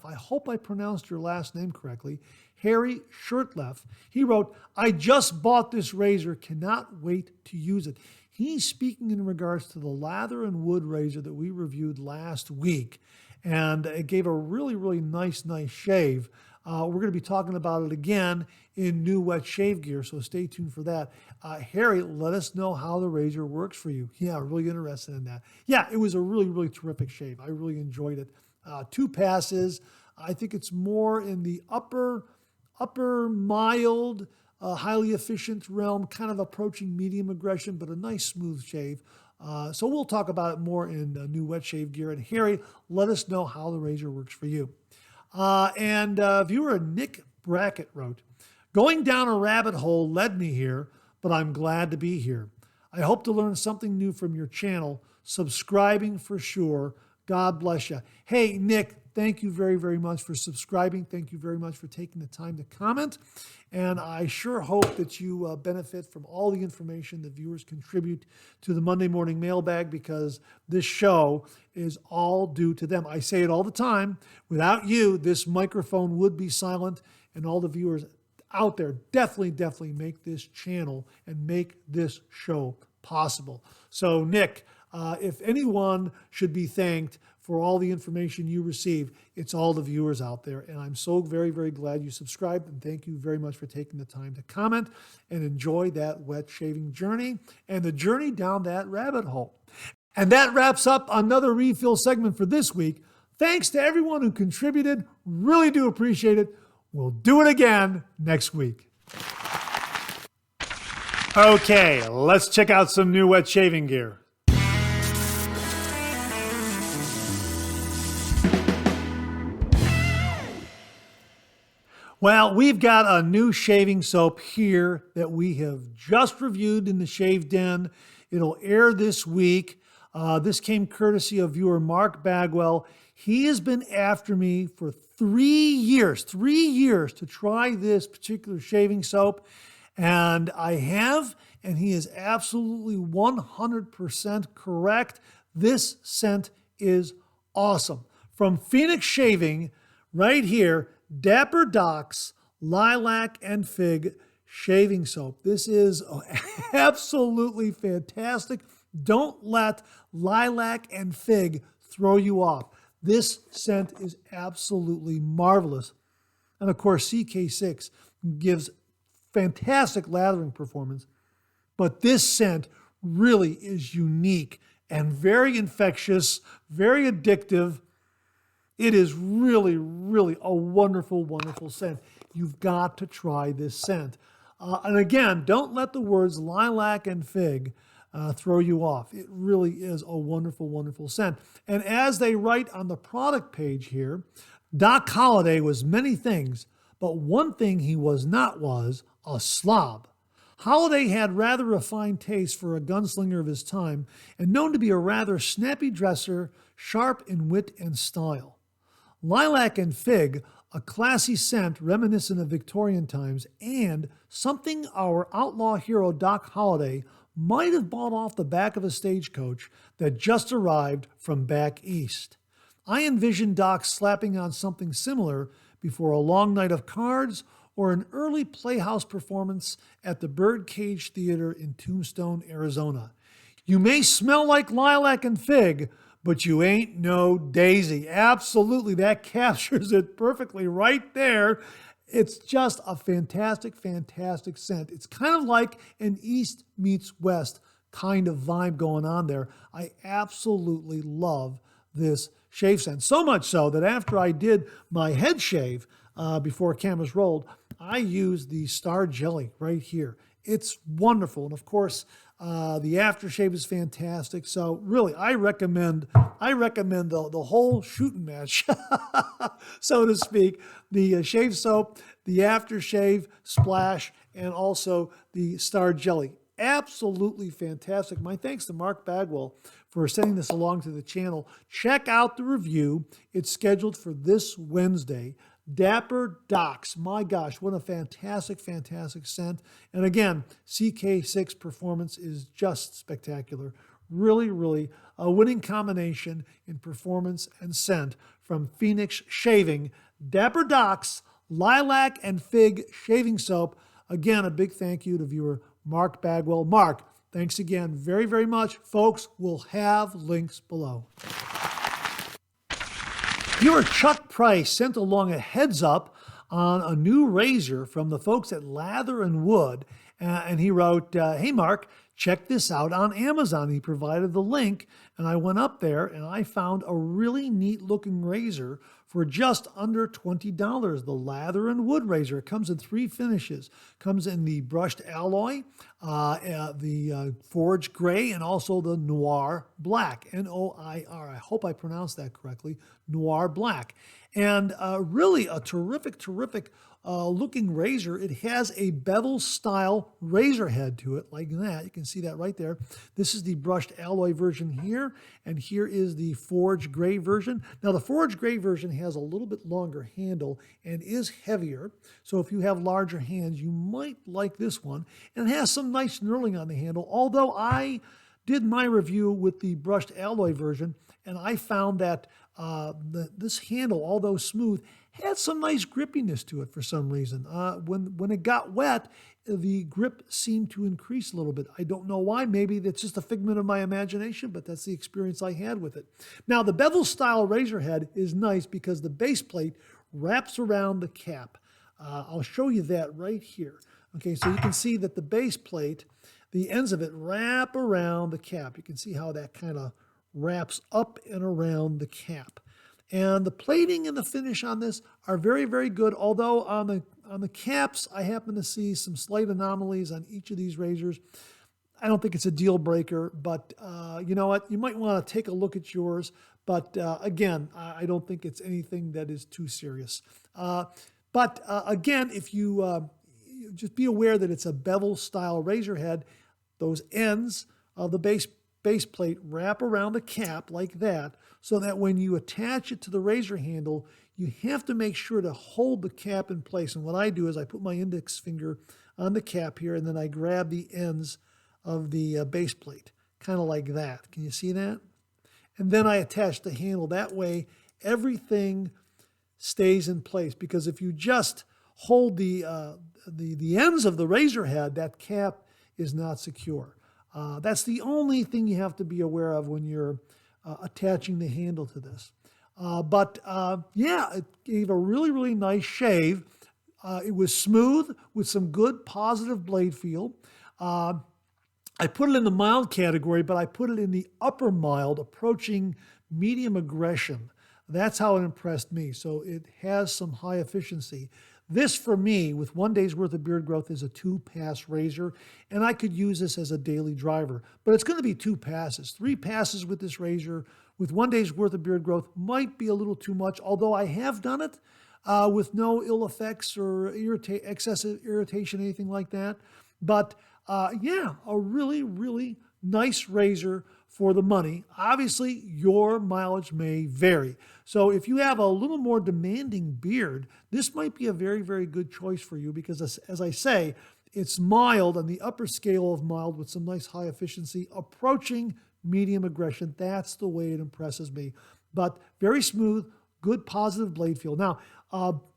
A: I hope I pronounced your last name correctly. Harry Shirtleff. He wrote, I just bought this razor, cannot wait to use it. He's speaking in regards to the lather and wood razor that we reviewed last week. And it gave a really, really nice shave. We're going to be talking about it again in new wet shave gear, so stay tuned for that. Harry, let us know how the razor works for you. Yeah, really interested in that. Yeah, it was a really, really terrific shave. I really enjoyed it. 2 passes. I think it's more in the upper mild, highly efficient realm, kind of approaching medium aggression, but a nice smooth shave. So we'll talk about it more in new wet shave gear. And Harry, let us know how the razor works for you. And viewer Nick Brackett wrote, going down a rabbit hole led me here, but I'm glad to be here. I hope to learn something new from your channel. Subscribing for sure. God bless you. Hey, Nick, thank you very, very much for subscribing. Thank you very much for taking the time to comment. And I sure hope that you benefit from all the information that viewers contribute to the Monday Morning Mailbag, because this show is all due to them. I say it all the time. Without you, this microphone would be silent, and all the viewers out there definitely make this channel and make this show possible. So, Nick, if anyone should be thanked for all the information you receive, it's all the viewers out there. And I'm so very, very glad you subscribed. And thank you very much for taking the time to comment and enjoy that wet shaving journey and the journey down that rabbit hole. And that wraps up another refill segment for this week. Thanks to everyone who contributed. Really do appreciate it. We'll do it again next week. Okay, let's check out some new wet shaving gear. Well, we've got a new shaving soap here that we have just reviewed in the Shave Den. It'll air this week. This came courtesy of viewer Mark Bagwell. He has been after me for 3 years to try this particular shaving soap. And I have, and he is absolutely 100% correct. This scent is awesome. From Phoenix Shaving, right here, Dapper Docks Lilac and Fig Shaving Soap. This is absolutely fantastic. Don't let lilac and fig throw you off. This scent is absolutely marvelous. And of course, CK6 gives fantastic lathering performance, but this scent really is unique and very infectious, very addictive. It is really, really a wonderful, wonderful scent. You've got to try this scent. And again, don't let the words lilac and fig throw you off. It really is a wonderful, wonderful scent. And as they write on the product page here, Doc Holliday was many things, but one thing he was not was a slob. Holliday had rather refined taste for a gunslinger of his time and known to be a rather snappy dresser, sharp in wit and style. Lilac and Fig, a classy scent reminiscent of Victorian times, and something our outlaw hero Doc Holliday might have bought off the back of a stagecoach that just arrived from back east. I envision Doc slapping on something similar before a long night of cards or an early playhouse performance at the Birdcage Theater in Tombstone, Arizona. You may smell like lilac and fig, but you ain't no daisy. Absolutely, that captures it perfectly right there. It's just a fantastic, fantastic scent. It's kind of like an East meets West kind of vibe going on there. I absolutely love this shave scent. So much so that after I did my head shave before cameras rolled, I used the Star Jelly right here. It's wonderful. And of course, the aftershave is fantastic. So really, I recommend the whole shooting match, so to speak. The shave soap, the aftershave splash, and also the Star Jelly. Absolutely fantastic. My thanks to Mark Bagwell for sending this along to the channel. Check out the review. It's scheduled for this Wednesday. Dapper Docks. My gosh, what a fantastic, fantastic scent. And again, CK6 performance is just spectacular. Really, really a winning combination in performance and scent from Phoenix Shaving. Dapper Docks Lilac and Fig Shaving Soap. Again, a big thank you to viewer Mark Bagwell. Mark, thanks again very, very much. Folks, we'll have links below. Viewer Chuck Price sent along a heads up on a new razor from the folks at Lather and Wood. And he wrote, hey, Mark, check this out on Amazon. He provided the link, and I went up there and I found a really neat looking razor for just under $20. The Lather and Wood razor. It comes in 3 finishes. Comes in the brushed alloy, the forge gray, and also the noir black, N-O-I-R. I hope I pronounced that correctly, noir black. And really a terrific, terrific looking razor. It has a bevel style razor head to it like that. You can see that right there. This is the brushed alloy version here, and here is the forge gray version. Now the forge gray version has a little bit longer handle and is heavier. So if you have larger hands, you might like this one. And it has some nice knurling on the handle, although I did my review with the brushed alloy version, and I found that this handle, although smooth, had some nice grippiness to it for some reason. When it got wet, the grip seemed to increase a little bit. I don't know why. Maybe that's just a figment of my imagination, but that's the experience I had with it. Now, the bevel style razor head is nice because the base plate wraps around the cap. I'll show you that right here. Okay, so you can see that the base plate, the ends of it wrap around the cap. You can see how that kind of wraps up and around the cap. And the plating and the finish on this are very, very good, although on the caps, I happen to see some slight anomalies on each of these razors. I don't think it's a deal breaker, but you know what? You might want to take a look at yours. But again, I don't think it's anything that is too serious. But again, if you just be aware that it's a bevel style razor head, those ends of the base plate wrap around the cap like that, so that when you attach it to the razor handle, you have to make sure to hold the cap in place. And what I do is I put my index finger on the cap here, and then I grab the ends of the base plate, kind of like that. Can you see that? and then I attach the handle. That way, everything stays in place, because if you just hold the ends of the razor head, that cap is not secure. That's the only thing you have to be aware of when you're attaching the handle to this. But it gave a really, really nice shave. It was smooth with some good positive blade feel. I put it in the mild category, but I put it in the upper mild, approaching medium aggression. That's how it impressed me. So it has some high efficiency. This, for me, with 1 day's worth of beard growth, is a 2-pass razor, and I could use this as a daily driver. But it's going to be 2 passes. 3 passes with this razor with 1 day's worth of beard growth might be a little too much, although I have done it with no ill effects or excessive irritation, anything like that. But a really, really nice razor for the money. Obviously, your mileage may vary. So if you have a little more demanding beard, this might be a very, very good choice for you, because as I say, it's mild on the upper scale of mild with some nice high efficiency, approaching medium aggression. That's the way it impresses me. But very smooth, good positive blade feel. Now,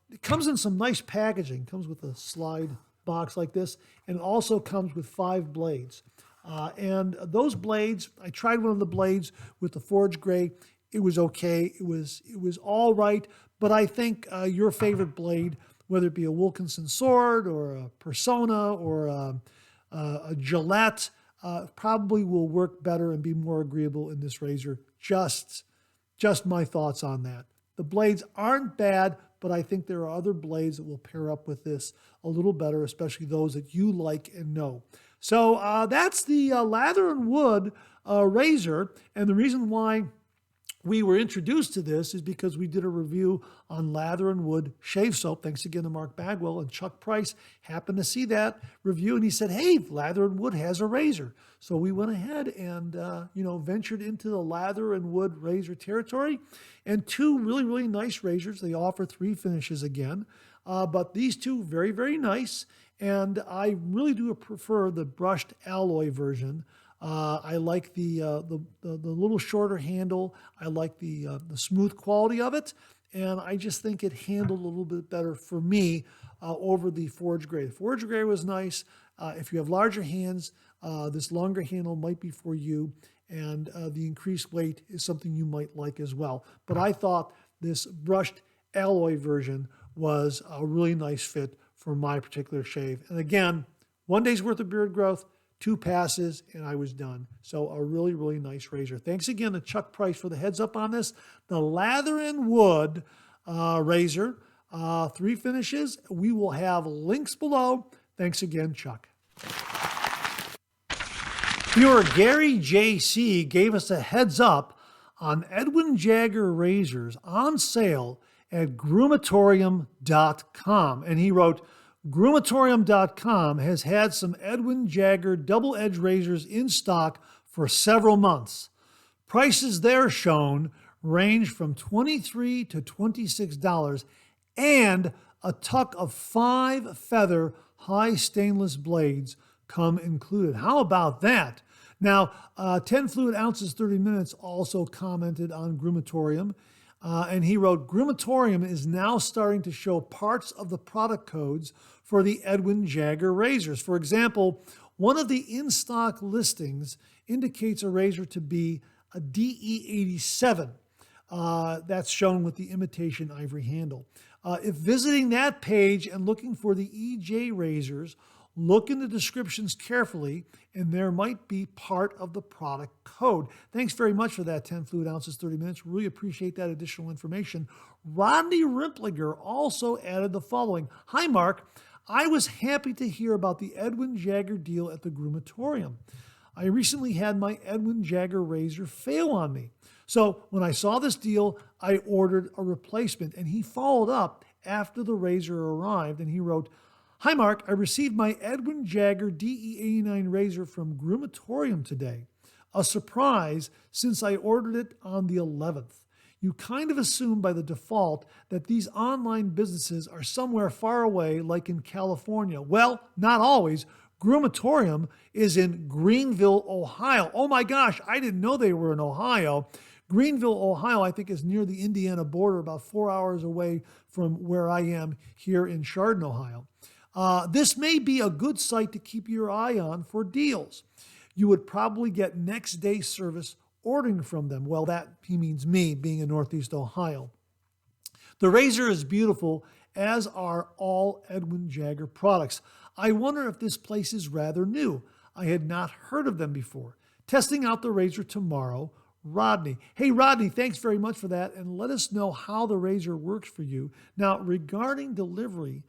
A: it comes in some nice packaging. It comes with a slide box like this, and it also comes with 5 blades. And those blades, I tried one of the blades with the forge gray. It was okay. It was all right. But I think your favorite blade, whether it be a Wilkinson sword or a Persona or a Gillette, probably will work better and be more agreeable in this razor. Just my thoughts on that. The blades aren't bad, but I think there are other blades that will pair up with this a little better, especially those that you like and know. So that's the Lather and Wood razor, and the reason why we were introduced to this is because we did a review on Lather and Wood shave soap. Thanks again to Mark Bagwell, and Chuck Price happened to see that review, and he said, hey, Lather and Wood has a razor. So we went ahead and ventured into the Lather and Wood razor territory, and 2 really, really nice razors. They offer 3 finishes again, but these 2 very, very nice. And I really do prefer the brushed alloy version. I like the little shorter handle. I like the smooth quality of it, and I just think it handled a little bit better for me over the forge gray. The forge gray was nice. If you have larger hands, this longer handle might be for you, and the increased weight is something you might like as well. But I thought this brushed alloy version was a really nice fit for my particular shave. And again, 1 day's worth of beard growth, 2 passes, and I was done. So a really, really nice razor. Thanks again to Chuck Price for the heads up on this. The Lather and Wood razor, 3 finishes. We will have links below. Thanks again, Chuck. Viewer Gary JC gave us a heads up on Edwin Jagger razors on sale at Groomatorium.com. And he wrote, Groomatorium.com has had some Edwin Jagger double-edged razors in stock for several months. Prices there shown range from $23 to $26, and a tuck of 5 feather high stainless blades come included. How about that? Now, 10 fluid ounces, 30 minutes also commented on Groomatorium. And he wrote, Groomatorium is now starting to show parts of the product codes for the Edwin Jagger razors. For example, one of the in-stock listings indicates a razor to be a DE87. That's shown with the imitation ivory handle. If visiting that page and looking for the EJ razors, look in the descriptions carefully, and there might be part of the product code. Thanks very much for that, 10 fluid ounces, 30 minutes. Really appreciate that additional information. Rodney Rimplinger also added the following. Hi, Mark. I was happy to hear about the Edwin Jagger deal at the Groomatorium. I recently had my Edwin Jagger razor fail on me. So when I saw this deal, I ordered a replacement, and he followed up after the razor arrived, and he wrote, Hi, Mark. I received my Edwin Jagger DE89 razor from Groomatorium today. A surprise, since I ordered it on the 11th. You kind of assume by the default that these online businesses are somewhere far away, like in California. Well, not always. Groomatorium is in Greenville, Ohio. Oh my gosh, I didn't know they were in Ohio. Greenville, Ohio, I think is near the Indiana border, about 4 hours away from where I am here in Chardon, Ohio. This may be a good site to keep your eye on for deals. You would probably get next day service ordering from them. Well, that he means me being in Northeast Ohio. The razor is beautiful, as are all Edwin Jagger products. I wonder if this place is rather new. I had not heard of them before. Testing out the razor tomorrow, Rodney. Hey, Rodney, thanks very much for that, and let us know how the razor works for you. Now, regarding delivery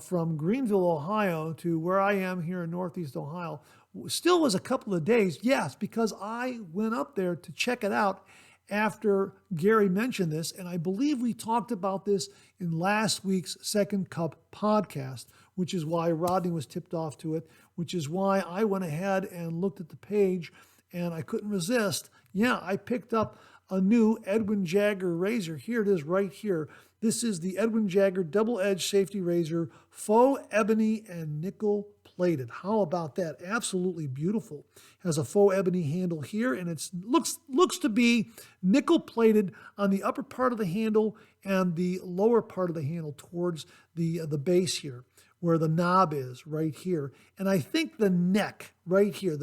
A: from Greenville, Ohio to where I am here in Northeast Ohio, still was a couple of days, yes, because I went up there to check it out after Gary mentioned this, and I believe we talked about this in last week's Second Cup podcast, which is why Rodney was tipped off to it, which is why I went ahead and looked at the page, and I couldn't resist. Yeah, I picked up a new Edwin Jagger razor. Here it is right here. This is the Edwin Jagger double-edged safety razor, faux ebony and nickel plated. How about that? Absolutely beautiful. Has a faux ebony handle here, and it looks to be nickel plated on the upper part of the handle and the lower part of the handle towards the base here, where the knob is right here. And I think the neck right here,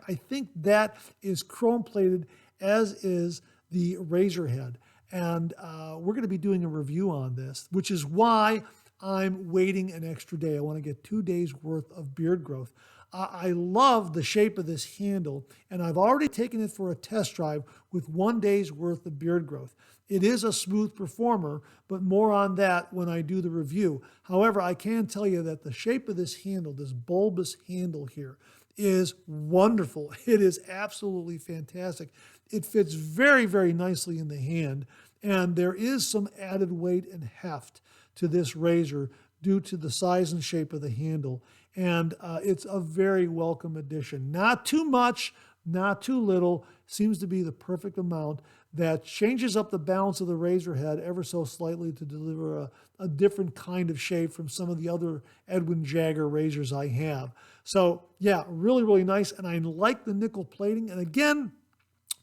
A: I think that is chrome plated, as is the razor head. And we're going to be doing a review on this, which is why I'm waiting an extra day. I want to get 2 days worth of beard growth. I love the shape of this handle, and I've already taken it for a test drive with 1 day's worth of beard growth. It is a smooth performer, but more on that when I do the review. However, I can tell you that the shape of this handle, this bulbous handle here, is wonderful. It is absolutely fantastic. It fits very, very nicely in the hand, and there is some added weight and heft to this razor due to the size and shape of the handle, and it's a very welcome addition. Not too much, not too little, seems to be the perfect amount that changes up the balance of the razor head ever so slightly to deliver a different kind of shape from some of the other Edwin Jagger razors I have. So yeah, really, really nice, and I like the nickel plating, and again,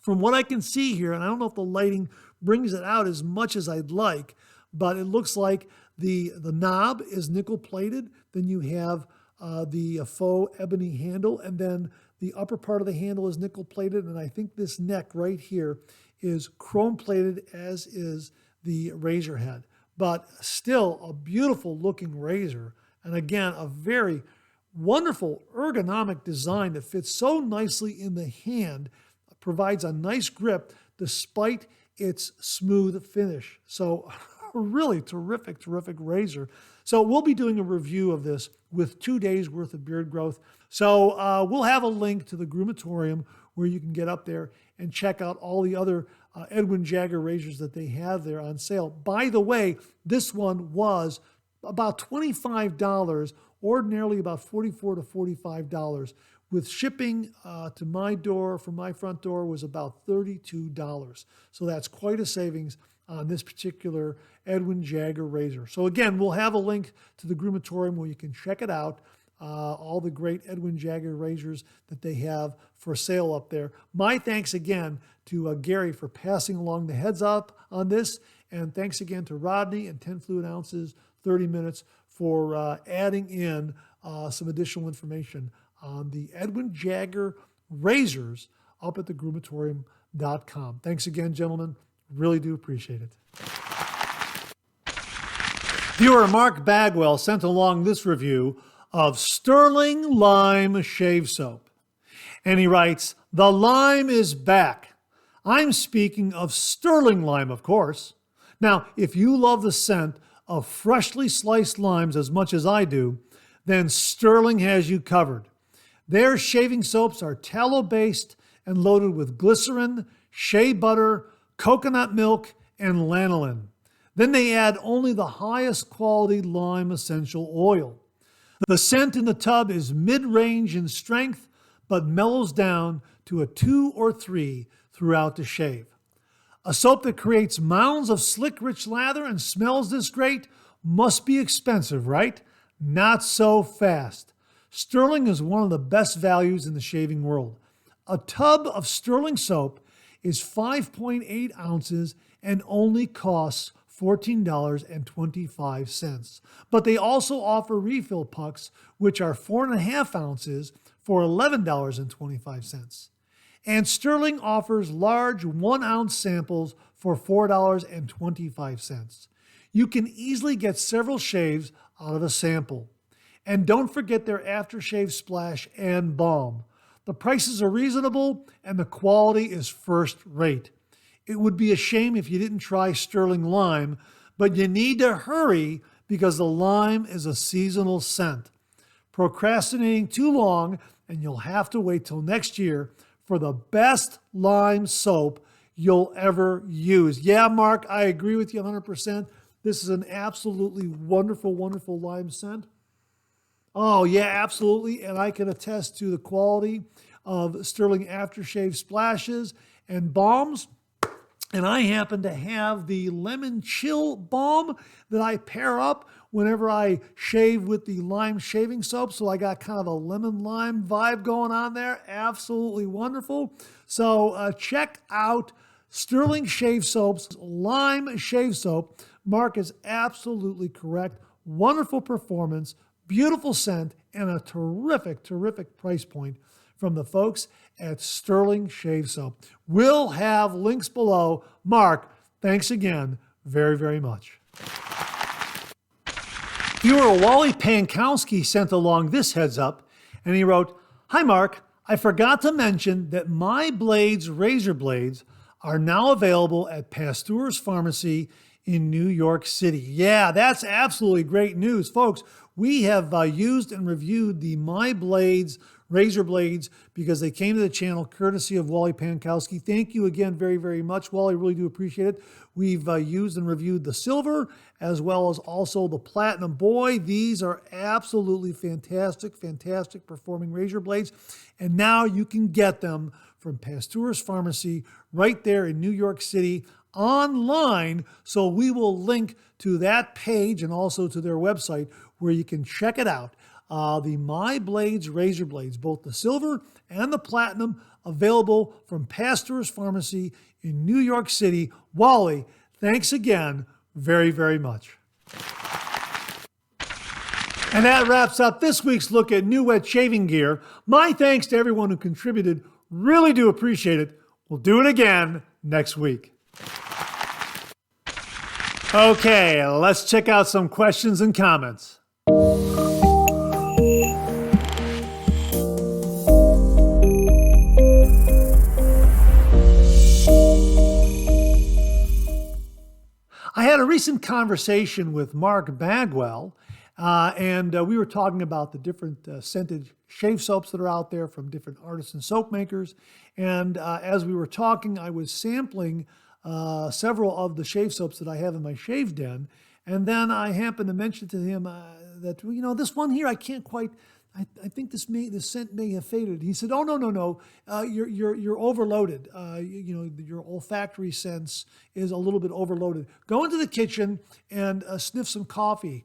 A: from what I can see here, and I don't know if the lighting brings it out as much as I'd like, but it looks like the knob is nickel plated. Then you have the faux ebony handle, and then the upper part of the handle is nickel plated, and I think this neck right here is chrome plated, as is the razor head. But still a beautiful looking razor, and again, a very wonderful ergonomic design that fits so nicely in the hand, provides a nice grip despite its smooth finish. So a really terrific, terrific razor. So we'll be doing a review of this with 2 days worth of beard growth. So we'll have a link to the Groomatorium where you can get up there and check out all the other Edwin Jagger razors that they have there on sale. By the way, this one was about $25, ordinarily about $44 to $45. With shipping to my door, from my front door, was about $32. So that's quite a savings on this particular Edwin Jagger razor. So again, we'll have a link to the Groomatorium where you can check it out, all the great Edwin Jagger razors that they have for sale up there. My thanks again to Gary for passing along the heads up on this, and thanks again to Rodney and 10 Fluid Ounces, 30 Minutes for adding in some additional information on the Edwin Jagger razors up at thegroomatorium.com. Thanks again, gentlemen. Really do appreciate it. Viewer Mark Bagwell sent along this review of Stirling Lime Shave Soap. And he writes, "The lime is back. I'm speaking of Stirling lime, of course. Now, if you love the scent of freshly sliced limes as much as I do, then Stirling has you covered. Their shaving soaps are tallow-based and loaded with glycerin, shea butter, coconut milk, and lanolin. Then they add only the highest quality lime essential oil. The scent in the tub is mid-range in strength, but mellows down to a 2 or 3 throughout the shave. A soap that creates mounds of slick, rich lather and smells this great must be expensive, right? Not so fast. Stirling is one of the best values in the shaving world. A tub of Stirling soap is 5.8 ounces and only costs $14.25. But they also offer refill pucks, which are 4.5 ounces for $11.25. And Stirling offers large 1-ounce samples for $4.25. You can easily get several shaves out of a sample. And don't forget their aftershave splash and balm. The prices are reasonable and the quality is first rate. It would be a shame if you didn't try Stirling Lime, but you need to hurry because the lime is a seasonal scent. Procrastinating too long and you'll have to wait till next year for the best lime soap you'll ever use. Yeah, Mark, I agree with you 100%. This is an absolutely wonderful, wonderful lime scent. Oh, yeah, absolutely. And I can attest to the quality of Stirling aftershave splashes and balms. And I happen to have the lemon chill balm that I pair up whenever I shave with the lime shaving soap. So I got kind of a lemon lime vibe going on there. Absolutely wonderful. So check out Stirling Shave Soap's Lime Shave Soap. Mark is absolutely correct. Wonderful performance, beautiful scent, and a terrific, terrific price point from the folks at Stirling Shave Soap. We'll have links below. Mark, thanks again very, very much. Viewer Wally Pankowski sent along this heads up, and he wrote, "Hi Mark, I forgot to mention that my Blades razor blades are now available at Pasteur's Pharmacy in New York City." Yeah, that's absolutely great news, folks. We have used and reviewed the My Blades razor blades because they came to the channel courtesy of Wally Pankowski. Thank you again very, very much, Wally. Really do appreciate it. We've used and reviewed the silver as well as also the platinum. Boy, these are absolutely fantastic, fantastic performing razor blades. And now you can get them from Pasteur's Pharmacy right there in New York City online. So we will link to that page and also to their website where you can check it out. The My Blades razor blades, both the silver and the platinum, available from Pasteur's Pharmacy in New York City. Wally, thanks again very, very much. And that wraps up this week's look at new wet shaving gear. My thanks to everyone who contributed. Really do appreciate it. We'll do it again next week. Okay, let's check out some questions and comments. I had a recent conversation with Mark Bagwell, and we were talking about the different scented shave soaps that are out there from different artisan soap makers. And as we were talking, I was sampling several of the shave soaps that I have in my shave den. And then I happened to mention to him that, you know, this one here, I can't quite, I think this scent may have faded. He said, "Oh, no, you're overloaded. Your olfactory sense is a little bit overloaded. Go into the kitchen and sniff some coffee,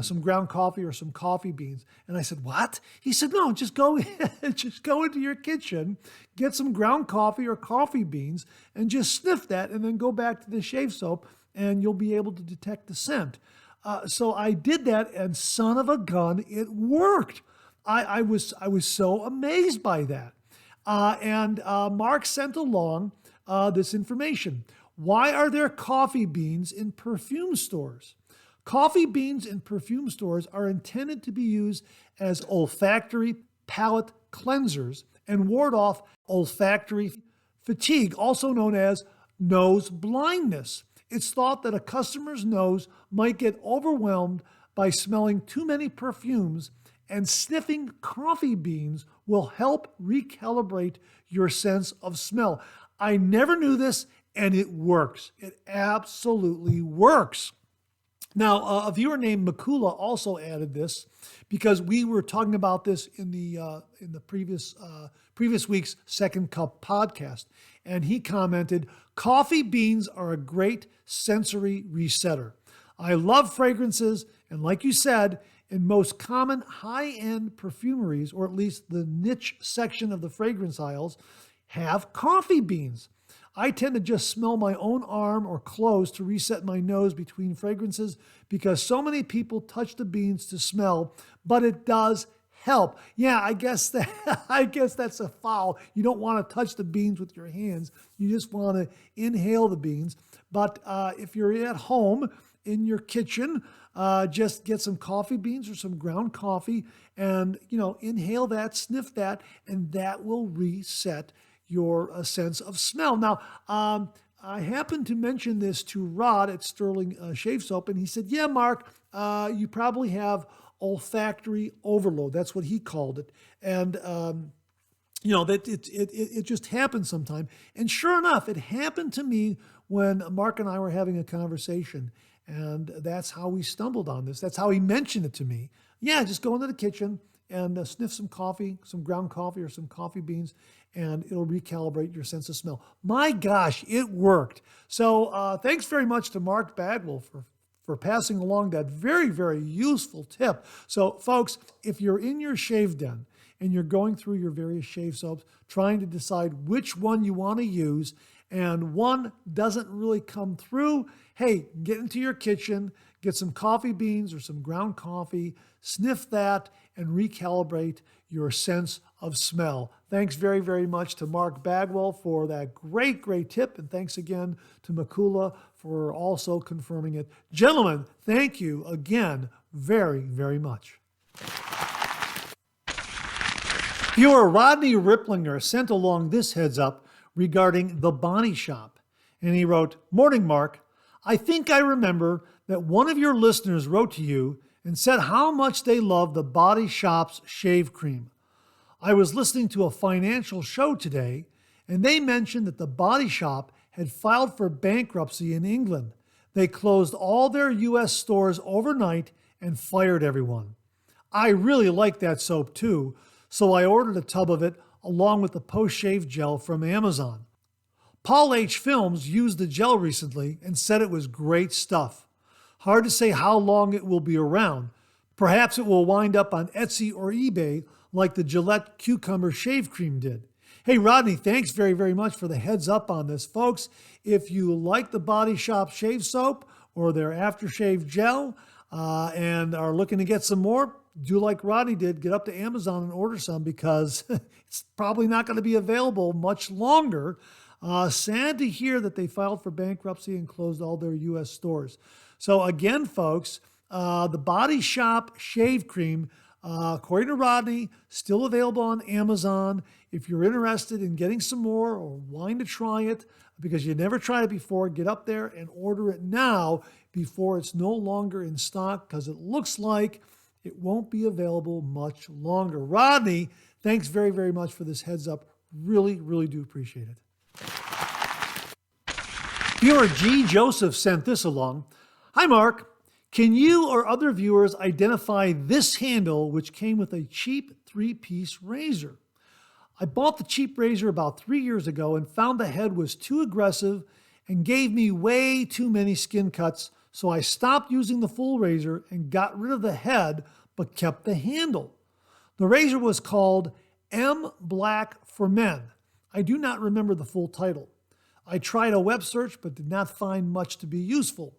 A: some ground coffee or some coffee beans." And I said, "What?" He said, "No, just go into your kitchen, get some ground coffee or coffee beans and just sniff that and then go back to the shave soap and you'll be able to detect the scent." So I did that and son of a gun, it worked. I was so amazed by that. And Mark sent along this information. Why are there coffee beans in perfume stores? Coffee beans in perfume stores are intended to be used as olfactory palate cleansers and ward off olfactory fatigue, also known as nose blindness. It's thought that a customer's nose might get overwhelmed by smelling too many perfumes, and sniffing coffee beans will help recalibrate your sense of smell. I never knew this, and it works. It absolutely works. Now, a viewer named Makula also added this because we were talking about this in the previous week's Second Cup podcast, and he commented, "Coffee beans are a great sensory resetter. I love fragrances, and like you said, in most common high-end perfumeries, or at least the niche section of the fragrance aisles, have coffee beans. I tend to just smell my own arm or clothes to reset my nose between fragrances because so many people touch the beans to smell, but it does help. Yeah, I guess that's a foul. You don't want to touch the beans with your hands. You just want to inhale the beans. But if you're at home in your kitchen, just get some coffee beans or some ground coffee and, inhale that, sniff that, and that will reset your sense of smell. Now, I happened to mention this to Rod at Stirling Shave Soap, and he said, yeah, Mark, you probably have olfactory overload. That's what he called it. And, that it just happens sometime. And sure enough, it happened to me when Mark and I were having a conversation. And that's how we stumbled on this. That's how he mentioned it to me. Yeah, just go into the kitchen and sniff some coffee, some ground coffee or some coffee beans, and it'll recalibrate your sense of smell. My gosh, it worked. So thanks very much to Mark Bagwell for passing along that very, very useful tip. So folks, if you're in your shave den and you're going through your various shave soaps, trying to decide which one you want to use, and one doesn't really come through, hey, get into your kitchen, get some coffee beans or some ground coffee, sniff that, and recalibrate your sense of smell. Thanks very, very much to Mark Bagwell for that great, great tip. And thanks again to Makula for also confirming it. Gentlemen, thank you again very, very much. Viewer Rodney Ripplinger sent along this heads up regarding The Body Shop. And he wrote, "Morning, Mark. I think I remember that one of your listeners wrote to you and said how much they love The Body Shop's shave cream. I was listening to a financial show today, and they mentioned that The Body Shop had filed for bankruptcy in England. They closed all their U.S. stores overnight and fired everyone. I really like that soap too, so I ordered a tub of it along with the post-shave gel from Amazon. Paul H. Films used the gel recently and said it was great stuff. Hard to say how long it will be around. Perhaps it will wind up on Etsy or eBay like the Gillette Cucumber Shave Cream did." Hey, Rodney, thanks very, very much for the heads up on this. Folks, if you like the Body Shop shave soap or their aftershave gel and are looking to get some more, do like Rodney did, get up to Amazon and order some because it's probably not going to be available much longer. Sad to hear that they filed for bankruptcy and closed all their U.S. stores. So again, folks, the Body Shop shave cream, according to Rodney, still available on Amazon. If you're interested in getting some more or wanting to try it because you never tried it before, get up there and order it now before it's no longer in stock because it looks like it won't be available much longer. Rodney, thanks very, very much for this heads up. Really, really do appreciate it. Viewer G. Joseph sent this along. "Hi, Mark. Can you or other viewers identify this handle which came with a cheap 3-piece razor? I bought the cheap razor about 3 years ago and found the head was too aggressive and gave me way too many skin cuts, so I stopped using the full razor and got rid of the head but kept the handle. The razor was called M Black for Men. I do not remember the full title. I tried a web search but did not find much to be useful.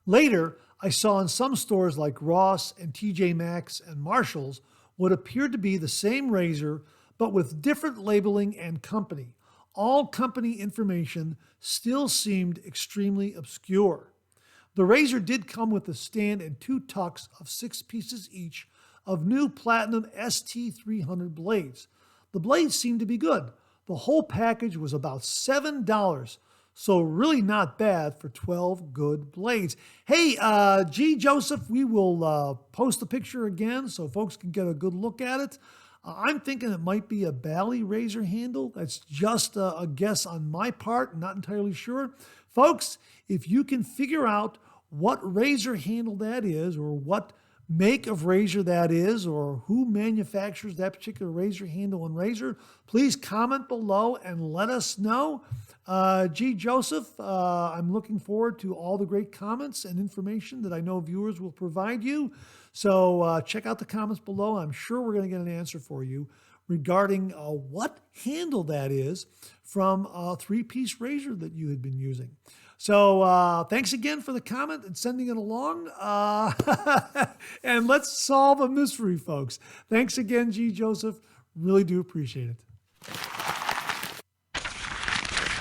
A: Later, I saw in some stores like Ross and TJ Maxx and Marshall's what appeared to be the same razor but with different labeling and company. All company information still seemed extremely obscure. The razor did come with a stand and 2 tucks of 6 pieces each of new Platinum ST300 blades. The blades seemed to be good. The whole package was about $7, so really not bad for 12 good blades." Hey, G. Joseph, we will post the picture again so folks can get a good look at it. I'm thinking it might be a Bally razor handle. That's just a guess on my part, not entirely sure. Folks, if you can figure out what razor handle that is or what make of razor that is or who manufactures that particular razor handle and razor, please comment below and let us know. G. Joseph, I'm looking forward to all the great comments and information that I know viewers will provide you. So check out the comments below. I'm sure we're going to get an answer for you regarding what handle that is from a 3-piece razor that you had been using. So thanks again for the comment and sending it along. And let's solve a mystery, folks. Thanks again, G. Joseph. Really do appreciate it.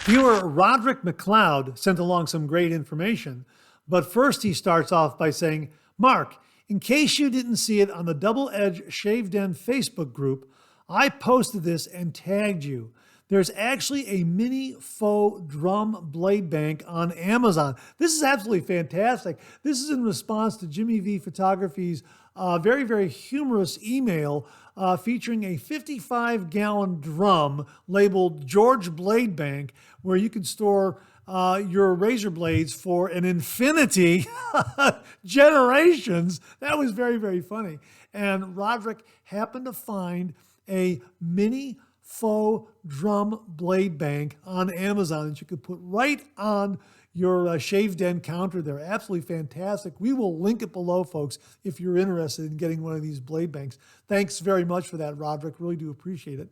A: Viewer Roderick MacLeod sent along some great information, but first he starts off by saying, Mark, in case you didn't see it on the Double Edge Shave Den Facebook group, I posted this and tagged you. There's actually a mini faux drum blade bank on Amazon. This is absolutely fantastic. This is in response to Jimmy V Photography's very, very humorous email featuring a 55-gallon drum labeled George Blade Bank, where you can store your razor blades for an infinity generations. That was very, very funny. And Roderick happened to find a mini faux drum blade bank on Amazon that you could put right on your shave den counter. They're absolutely fantastic. We will link it below, folks, if you're interested in getting one of these blade banks. Thanks very much for that, Roderick. Really do appreciate it.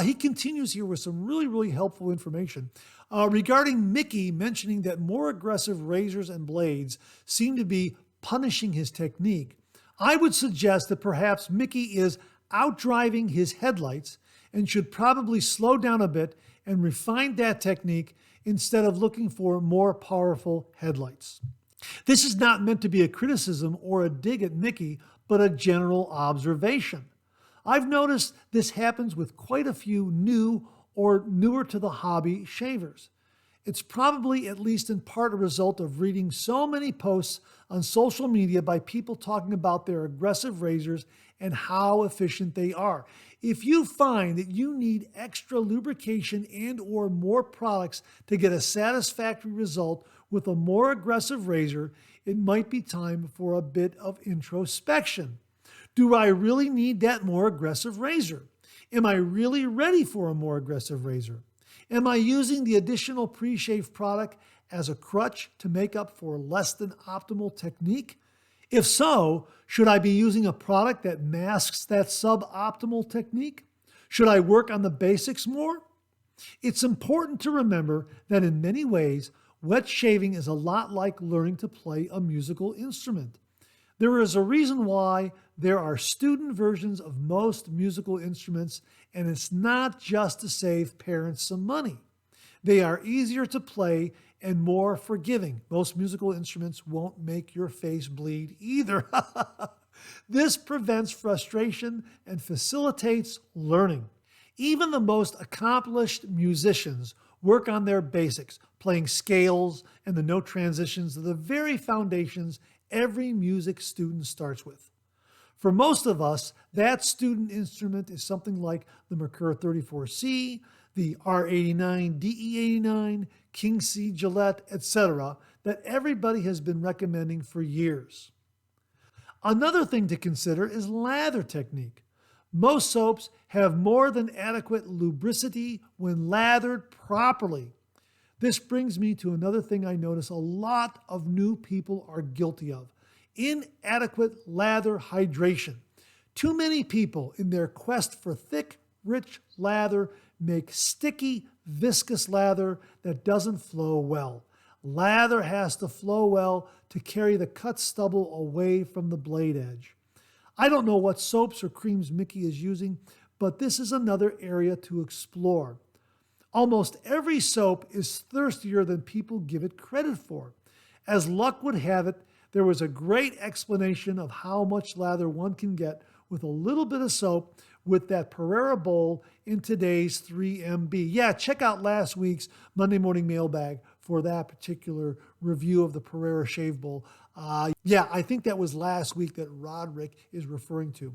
A: He continues here with some really, really helpful information regarding Mickey mentioning that more aggressive razors and blades seem to be punishing his technique. I would suggest that perhaps Mickey is outdriving his headlights and should probably slow down a bit and refine that technique instead of looking for more powerful headlights. This is not meant to be a criticism or a dig at Mickey, but a general observation. I've noticed this happens with quite a few new or newer to the hobby shavers. It's probably, at least in part, a result of reading so many posts on social media by people talking about their aggressive razors and how efficient they are. If you find that you need extra lubrication and or more products to get a satisfactory result with a more aggressive razor, it might be time for a bit of introspection. Do I really need that more aggressive razor? Am I really ready for a more aggressive razor? Am I using the additional pre-shave product as a crutch to make up for less than optimal technique? If so, should I be using a product that masks that suboptimal technique? Should I work on the basics more? It's important to remember that in many ways, wet shaving is a lot like learning to play a musical instrument. There is a reason why there are student versions of most musical instruments, and it's not just to save parents some money. They are easier to play and more forgiving. Most musical instruments won't make your face bleed either. This prevents frustration and facilitates learning. Even the most accomplished musicians work on their basics, playing scales and the note transitions are the very foundations every music student starts with. For most of us, that student instrument is something like the Mercure 34C, the R89, DE89, King C Gillette, etc., that everybody has been recommending for years. Another thing to consider is lather technique. Most soaps have more than adequate lubricity when lathered properly. This brings me to another thing I notice a lot of new people are guilty of: inadequate lather hydration. Too many people, in their quest for thick, rich lather, make sticky, viscous lather that doesn't flow well. Lather has to flow well to carry the cut stubble away from the blade edge. I don't know what soaps or creams Mickey is using, but this is another area to explore. Almost every soap is thirstier than people give it credit for. As luck would have it, there was a great explanation of how much lather one can get with a little bit of soap with that Pereira bowl in today's 3MB. Yeah, check out last week's Monday Morning Mailbag for that particular review of the Pereira Shave Bowl. Yeah, I think that was last week that Roderick is referring to.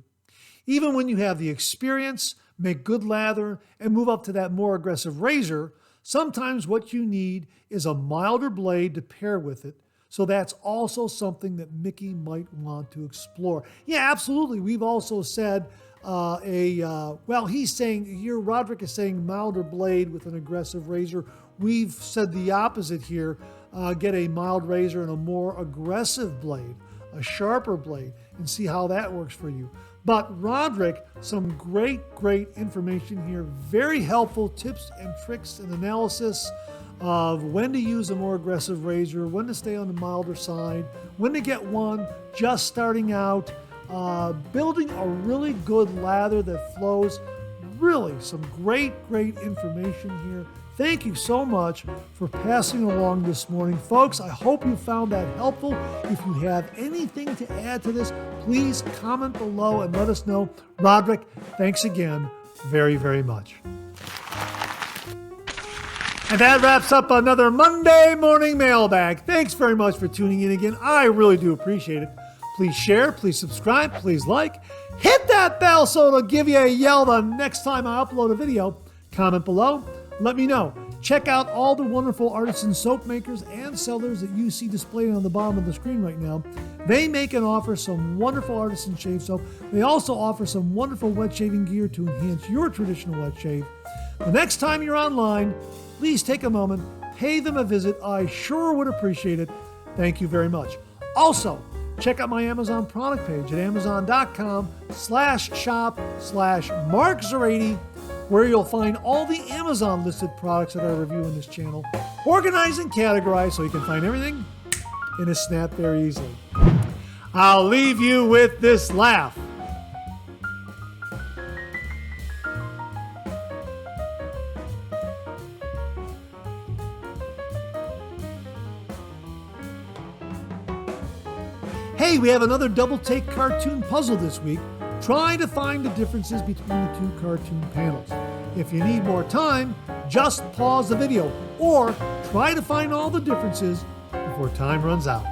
A: Even when you have the experience, make good lather, and move up to that more aggressive razor, sometimes what you need is a milder blade to pair with it. So that's also something that Mickey might want to explore. Yeah, absolutely. We've also said well, he's saying here, Roderick is saying milder blade with an aggressive razor. We've said the opposite here. Get a mild razor and a more aggressive blade, a sharper blade, and see how that works for you. But Roderick, some great information here. Very helpful tips and tricks and analysis of when to use a more aggressive razor, when to stay on the milder side, when to get one just starting out, building a really good lather that flows. Really some great information here. Thank you so much for passing along this morning. Folks, I hope you found that helpful. If you have anything to add to this, please comment below and let us know. Roderick, thanks again very much. And that wraps up another Monday Morning Mailbag. Thanks very much for tuning in again. I really do appreciate it. Please share, please subscribe, please like. Hit that bell so it'll give you a yell the next time I upload a video. Comment below. Let me know. Check out all the wonderful artisan soap makers and sellers that you see displayed on the bottom of the screen right now. They make and offer some wonderful artisan shave soap. They also offer some wonderful wet shaving gear to enhance your traditional wet shave. The next time you're online, please take a moment, pay them a visit. I sure would appreciate it. Thank you very much. Also, check out my Amazon product page at amazon.com/shop/MarkZerati, where you'll find all the Amazon listed products that I review in this channel, organized and categorized so you can find everything in a snap very easily. I'll leave you with this laugh. Hey, we have another double take cartoon puzzle this week. Try to find the differences between the two cartoon panels. If you need more time, just pause the video or try to find all the differences before time runs out.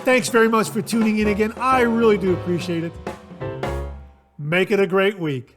A: Thanks very much for tuning in again. I really do appreciate it. Make it a great week.